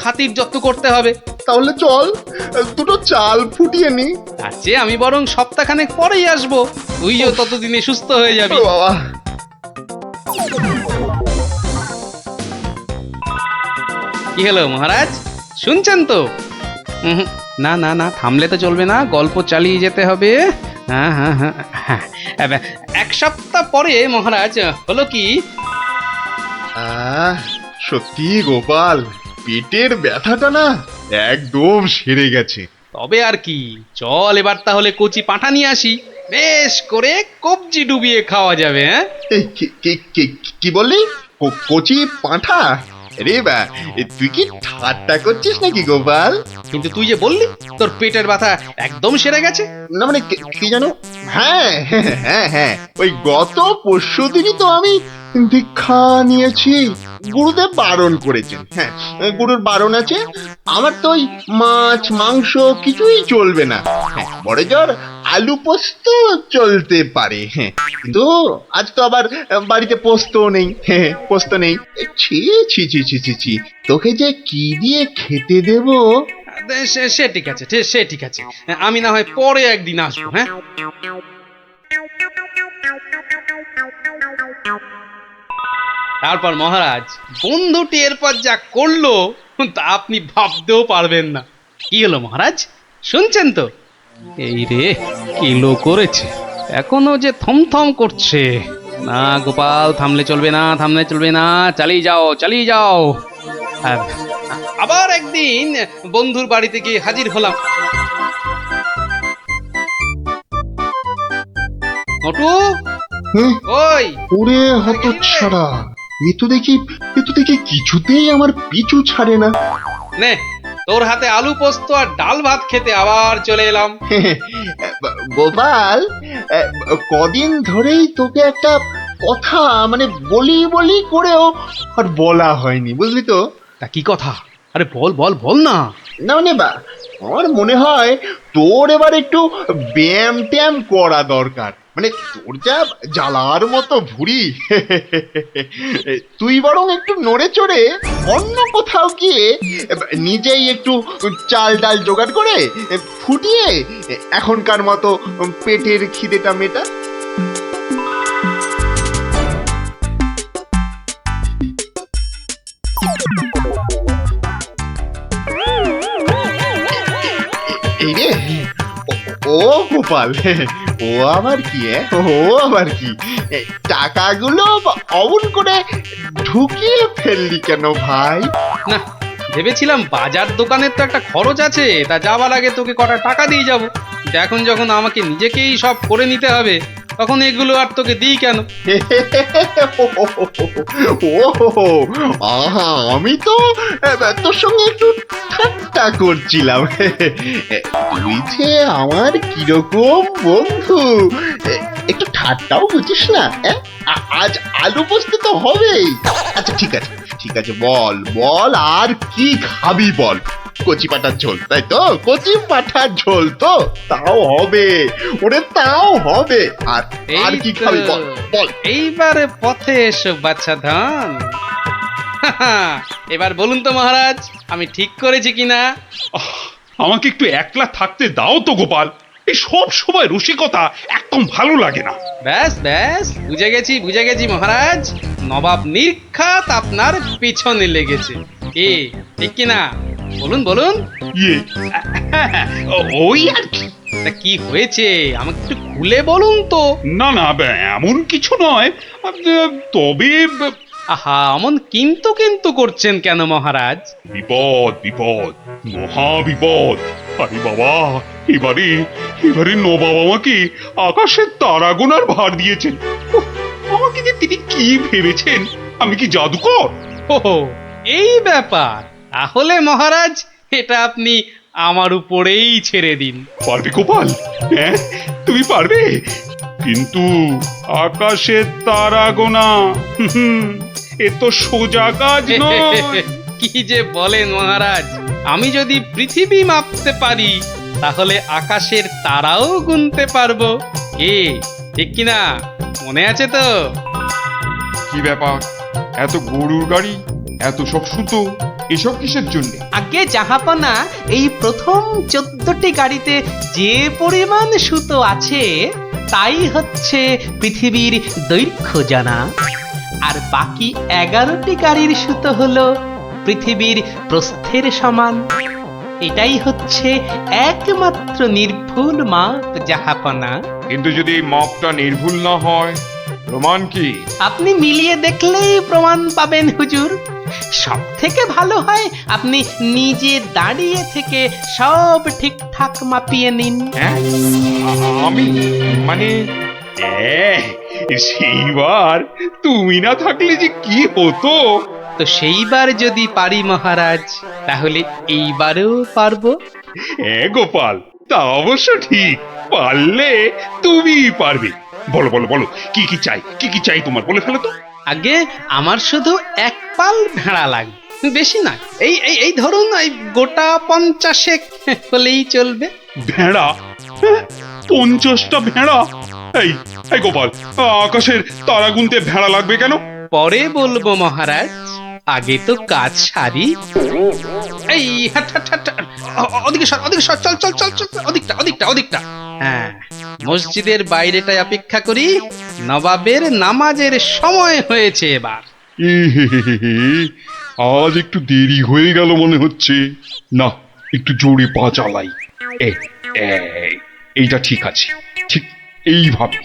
[SPEAKER 4] খাতির যত্ন করতে হবে?
[SPEAKER 14] তাহলে চল দুটো চাল ফুটিয়ে নি।
[SPEAKER 4] তার চেয়ে আমি বরং সপ্তাহখানেক পরেই আসবো, তুইও ততদিনে সুস্থ হয়ে যাবি।
[SPEAKER 14] বাবা,
[SPEAKER 4] কি হলো মহারাজ, শুনছেন তো? না, থামলে তো চলবে না, গল্প চালিয়ে যেতে হবে। হ্যাঁ, 1 সপ্তাহ পরে মহারাজ হলো কি,
[SPEAKER 14] সত্যি গোপাল, পেটের ব্যথাটা না একদম সেরে গেছে।
[SPEAKER 4] তবে আর কি, চল এবার তাহলে কচি পাঁঠা নিয়ে আসি, বেশ করে কবজি ডুবিয়ে খাওয়া যাবে। হ্যাঁ,
[SPEAKER 14] কি বললি? কচি পাঁঠা? রে বা, তুই কি ঠাট্টা করছিস নাকি গোপাল?
[SPEAKER 4] কিন্তু তুই যে বললি তোর পেটের ব্যথা একদম সেরে গেছে।
[SPEAKER 14] না মানে কি জানো? হ্যাঁ, ওই গত পরশুদিনই তো আমি দীক্ষা নিয়েছি। গুরুদেব বারণ করেছেন। হ্যাঁ, গুরুর বারণ আছে। আমার তো ওই মাছ মাংস কিছুই চলবে না। হ্যাঁ, বড় জোর আলু পোস্ত চলতে পারে। হ্যাঁ, কিন্তু আজ তো আবার বাড়িতে পোস্ত নেই। হ্যাঁ, পোস্ত নেই। ছি, তোকে যে কি দিয়ে খেতে দেব?
[SPEAKER 4] সে ঠিক আছে, আমি না হয় পরে একদিন আসবো। হ্যাঁ, তারপর মহারাজ, বন্ধুটি এরপর যা করলো তা আপনি ভাবতেও পারবেন না। কি হলো মহারাজ, শুনছেন তো? এই রে, কিলো করেছে, এখনো যে থমথম করছে। না গোপাল, থামলে চলবে না, চালিয়ে যাও। আবার একদিন বন্ধুর বাড়িতে গিয়ে হাজির হলাম। মোটু, ওই
[SPEAKER 14] ওরে হতচ্ছাড়া, এ তো দেখি কিছুতেই আমার পিছু ছাড়ে না।
[SPEAKER 4] নে, তোর হাতে আলু পোস্ত আর ডাল ভাত খেতে আবার চলে এলাম।
[SPEAKER 14] গোপাল, কদিন ধরেই তোকে একটা কথা মানে বলি করেও আর বলা হয়নি, বুঝলি তো?
[SPEAKER 4] তা কি কথা? আরে বল না।
[SPEAKER 14] না মানে আমার মনে হয় তোর এবার একটু ব্যায়াম ট্যায়াম করা দরকার। মানে তোর যা জ্বালার মতো ভুঁড়ি, তুই বরং একটু নড়ে চড়ে অন্য কোথাও গিয়ে নিজেই একটু চাল ডাল জোগাড় করে ফুটিয়ে এখনকার মতো পেটের খিদেটা মেটা। এই রে, ও গোপাল, ও আবার কি টাকাগুলো অমন করে ঢুকিয়ে ফেললি কেন ভাই?
[SPEAKER 4] না, ভেবেছিলাম বাজার দোকানের তো একটা খরচ আছে, তা যাওয়ার আগে তোকে কটা টাকা দিয়ে যাব। এখন যখন আমাকে নিজেকেই সব করে নিতে হবে, তখন এগুলো আর তোকে দিই কেন?
[SPEAKER 14] আহা, আমি তো তোর সঙ্গে একটু ঠাট্টা করছিলাম। তুই যে আমার কিরকম বন্ধু, একটু ঠাট্টাও বুঝিস না? আজ আলু পোস্ত তো হবেই। আচ্ছা ঠিক আছে, বল আর কি খাবি বল। কচি পাঠার ঝোল তাই তো? কচি পাঠার ঝোল তো তাও হবে, ওরে তাও হবে। আর আর কি খাবি বল বল।
[SPEAKER 4] এইবারে পথে এসো বাচ্চা ধন। এবার বলুন তো মহারাজ, আমি ঠিক করেছি কিনা?
[SPEAKER 1] আমাকে একটু একলা থাকতে দাও তো গোপাল, এই সব সময় রসিকতা একদম ভালো লাগে না।
[SPEAKER 4] ব্যাস ব্যাস, বুঝে গেছি মহারাজ, নবাব নির্ঘাত আপনার পিছনে লেগেছে। কি ঠিক কিনা? বলুন বলুন।
[SPEAKER 1] ইয়ে ওই আর কি।
[SPEAKER 4] তা কি হয়েছে আমাকে একটু খুলে বলুন তো।
[SPEAKER 1] না না, এমন কিছু নয়, তবে
[SPEAKER 4] আহা, অমন কিন্তু কিন্তু করছেন কেন মহারাজ?
[SPEAKER 1] বিপদ বিপদ, মহা বিপদ। আরে বাবা, এবারে নবাব আমাকে আকাশের তারা গোনার ভার দিয়েছেন। উফ, আমাকে যে তিনি কি ভেবেছেন, আমি কি জাদুকর?
[SPEAKER 4] ও এই ব্যাপার, তাহলে মহারাজ এটা আপনি আমার উপরেই ছেড়ে দিন।
[SPEAKER 1] পারবে গোপাল? হ্যাঁ তুমি পারবে? কিন্তু আকাশের তারা গোনা এ তো সোজা কাজ নয়।
[SPEAKER 4] কি যে বলেন মহারাজ, আমি যদি পৃথিবী মাপতে পারি তাহলে আকাশের তারাও গুনতে পারবো। কি ঠিক কিনা? মনে আছে তো?
[SPEAKER 11] কি ব্যাপার, এত গরুর গাড়ি, এত সব সুতো, এসব কিসের জন্য?
[SPEAKER 7] আগে জাহাপনা, এই প্রথম 14টি গাড়িতে যে পরিমাণ সুতো আছে তাই হচ্ছে পৃথিবীর দৈর্ঘ্য জানা, আর বাকি 11টি গাড়ির সুতো হলো পৃথিবীর প্রস্থের সমান। এটাই হচ্ছে একমাত্র নির্ভুল মাপ জাহাপনা।
[SPEAKER 11] কিন্তু যদি এই মাপটা নির্ভুল না হয়, প্রমাণ কি?
[SPEAKER 7] আপনি মিলিয়ে দেখলেই প্রমাণ পাবেন হুজুর। সব থেকে ভালো হয় আপনি নিজে দাঁড়িয়ে থেকে সব ঠিকঠাক মাপিয়ে নিন।
[SPEAKER 11] হ্যাঁ, আমি মানে
[SPEAKER 1] সেইবার তুমি না থাকলে যে কি হতো।
[SPEAKER 4] তো সেইবার যদি পারি মহারাজ, তাহলে এইবারেও পারবো।
[SPEAKER 1] হ্যাঁ গোপাল, তা অবশ্য ঠিক, পারলে তুমি পারবে। বলো বলো বলো, কি কি চাই, কি কি চাই তোমার, বলে ফেলো তো।
[SPEAKER 4] আগে আমার শুধু এক পাল ভেড়া লাগবে, বেশি না। এই এই এই ধরুন, এই গোটা 50 হলেই চলবে।
[SPEAKER 1] ভেড়া? 50টা ভেড়া? এই এই গোপাল, আকাশের তারা গুনতে ভেড়া লাগবে কেন?
[SPEAKER 4] পরে বলবো মহারাজ, আগে তো কাজ সারি। এই হাট হাট হাট, ওদিকে সর, ওদিকে সর, চল চল চল চল, ওদিকটা। হ্যাঁ, মসজিদের বাইরেটায় অপেক্ষা করি, নবাবের নামাজের সময় হয়েছে এবার।
[SPEAKER 1] আজ একটু দেরি হয়ে গেল মনে হচ্ছে। না, একটু জোরে পা চালাই। এইটা ঠিক আছে, ঠিক এইভাবে।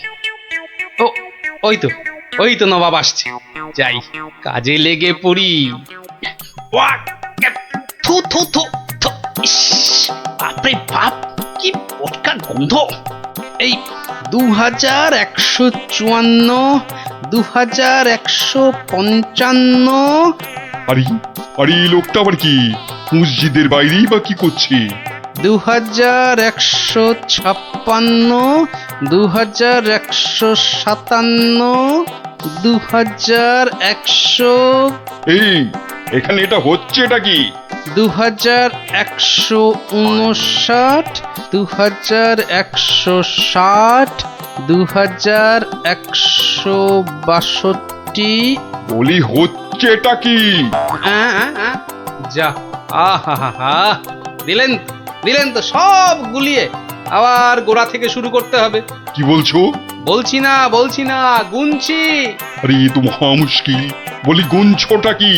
[SPEAKER 4] ওই তো নবাব আসছে, যাই কাজে লেগে পড়ি। থু থু থু থু, ইস, বাপরে বাপ, কি পটকা গন্ধ। এই 2154, 2155।
[SPEAKER 1] আরে আরে, এই লোকটা আবার কি মসজিদের বাইরেই বা কি করছে?
[SPEAKER 4] 2156, 2157, 2100।
[SPEAKER 11] এই এখানে এটা হচ্ছে, এটা কি?
[SPEAKER 4] 2159, 2160, 2162।
[SPEAKER 11] বলি হচ্ছে এটা কি?
[SPEAKER 4] যা, আহা, দিলেন তো সব গুলিয়ে, আবার গোড়া থেকে শুরু করতে হবে।
[SPEAKER 1] কি বলছো?
[SPEAKER 4] বলছি না, গুনছি।
[SPEAKER 1] আরে এ তো মহা মুশকিল, বলি গুনছোটা কি?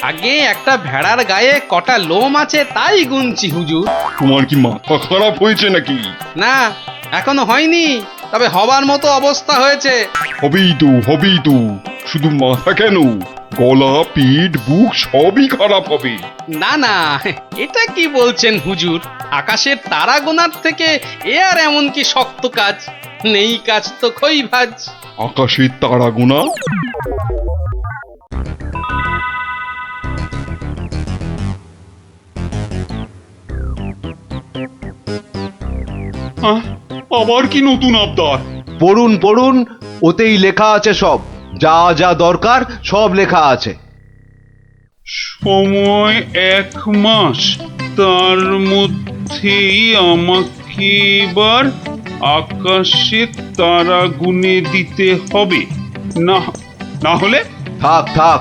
[SPEAKER 4] আগে একটা ভেড়ার গায়ে কটা লোম আছে তাই গুনছি হুজুর।
[SPEAKER 1] তোমার কি মাথা খারাপ হয়েছে নাকি?
[SPEAKER 4] না, এখনো হয়নি, তবে হবার মতো অবস্থা হয়েছে।
[SPEAKER 1] হবেই তো, শুধু মাথা কেন, গলা, পিঠ, বুক সবই খারাপ হবে।
[SPEAKER 4] না, এটা কি বলছেন হুজুর? আকাশের তারা গোনার থেকে এ আর এমন কি শক্ত কাজ? নেই কাজ তো খই ভাজ।
[SPEAKER 1] আকাশের তারা গোনা? আবার কি নতুন আবদার?
[SPEAKER 3] পড়ুন, ওতেই লেখা আছে সব, যা যা দরকার সব লেখা আছে।
[SPEAKER 1] সময় 1 মাস, তার মধ্যেই আমাকে এবার আকাশের তারা গুনে দিতে হবে, না না হলে
[SPEAKER 3] থাক থাক,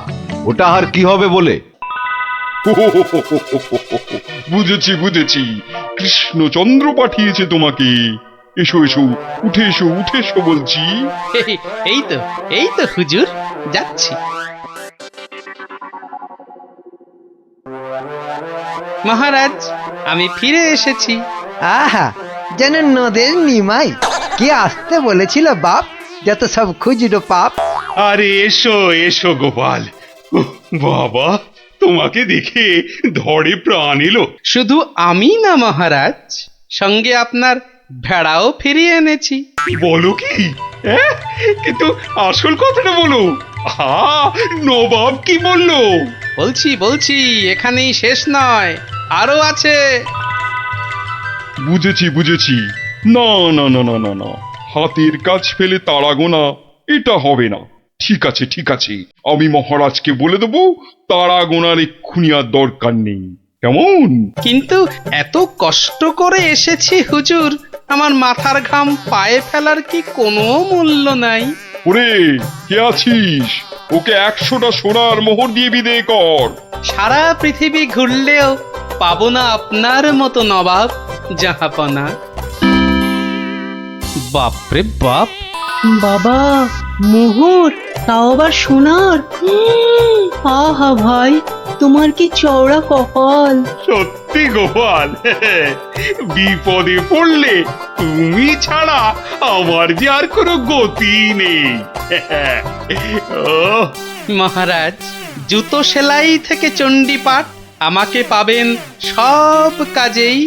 [SPEAKER 3] ওটা আর কি হবে বলে।
[SPEAKER 11] বুঝেছি বুঝেছি, কৃষ্ণচন্দ্র পাঠিয়েছে তোমাকে। এসো এসো, উঠে এসো উঠে এসো বলছি।
[SPEAKER 4] এই তো হুজুর, যাচ্ছি। মহারাজ, আমি ফিরে এসেছি।
[SPEAKER 5] আহা, যেন নদের নিমাই। কে আসতে বলেছিল বাপ, যত সব খুচরো পাপ।
[SPEAKER 1] আরে এসো এসো গোপাল। উহ, বাবা, তোমাকে দেখে ধরে প্রাণ এলো।
[SPEAKER 4] শুধু আমি না মহারাজ, সঙ্গে আপনার ভেড়াও ফিরিয়ে এনেছি।
[SPEAKER 1] বলো কি? কিন্তু আসল কথাটা বলো। নবাব কি বললো?
[SPEAKER 4] বলছি, এখানেই শেষ নয়, আরো আছে।
[SPEAKER 11] বুঝেছি বুঝেছি, না না না না না না, হাতের কাজ ফেলে তারা গোনা এটা হবে না। ঠিক আছে ঠিক আছে, আমি মহারাজকে বলে দেবো তারা গোনার এক্ষুনি আর দরকার নেই, কেমন?
[SPEAKER 4] কিন্তু এত কষ্ট করে এসেছি হুজুর, আমার মাথার ঘাম পায়ে ফেলার কি কোনো মূল্য নাই?
[SPEAKER 11] ওরে, কে আছিস? ওকে 100টা সোনার মোহর দিয়ে বিদেয় কর।
[SPEAKER 4] সারা পৃথিবী ঘুরলেও পাবো না আপনার মতো নবাব জাহাপনা। বাপরে বাপ!
[SPEAKER 8] বাবা, মোহর, তাও আবার সোনার। আহা ভাই, তোমার কি চওড়া কপাল।
[SPEAKER 1] সত্যি গোপাল, বিপদে পড়লে তুমি ছাড়া আমার যে আর কোনো গতি নেই।
[SPEAKER 4] মহারাজ, জুতো সেলাই থেকে চণ্ডীপাঠ আমাকে পাবেন সব কাজেই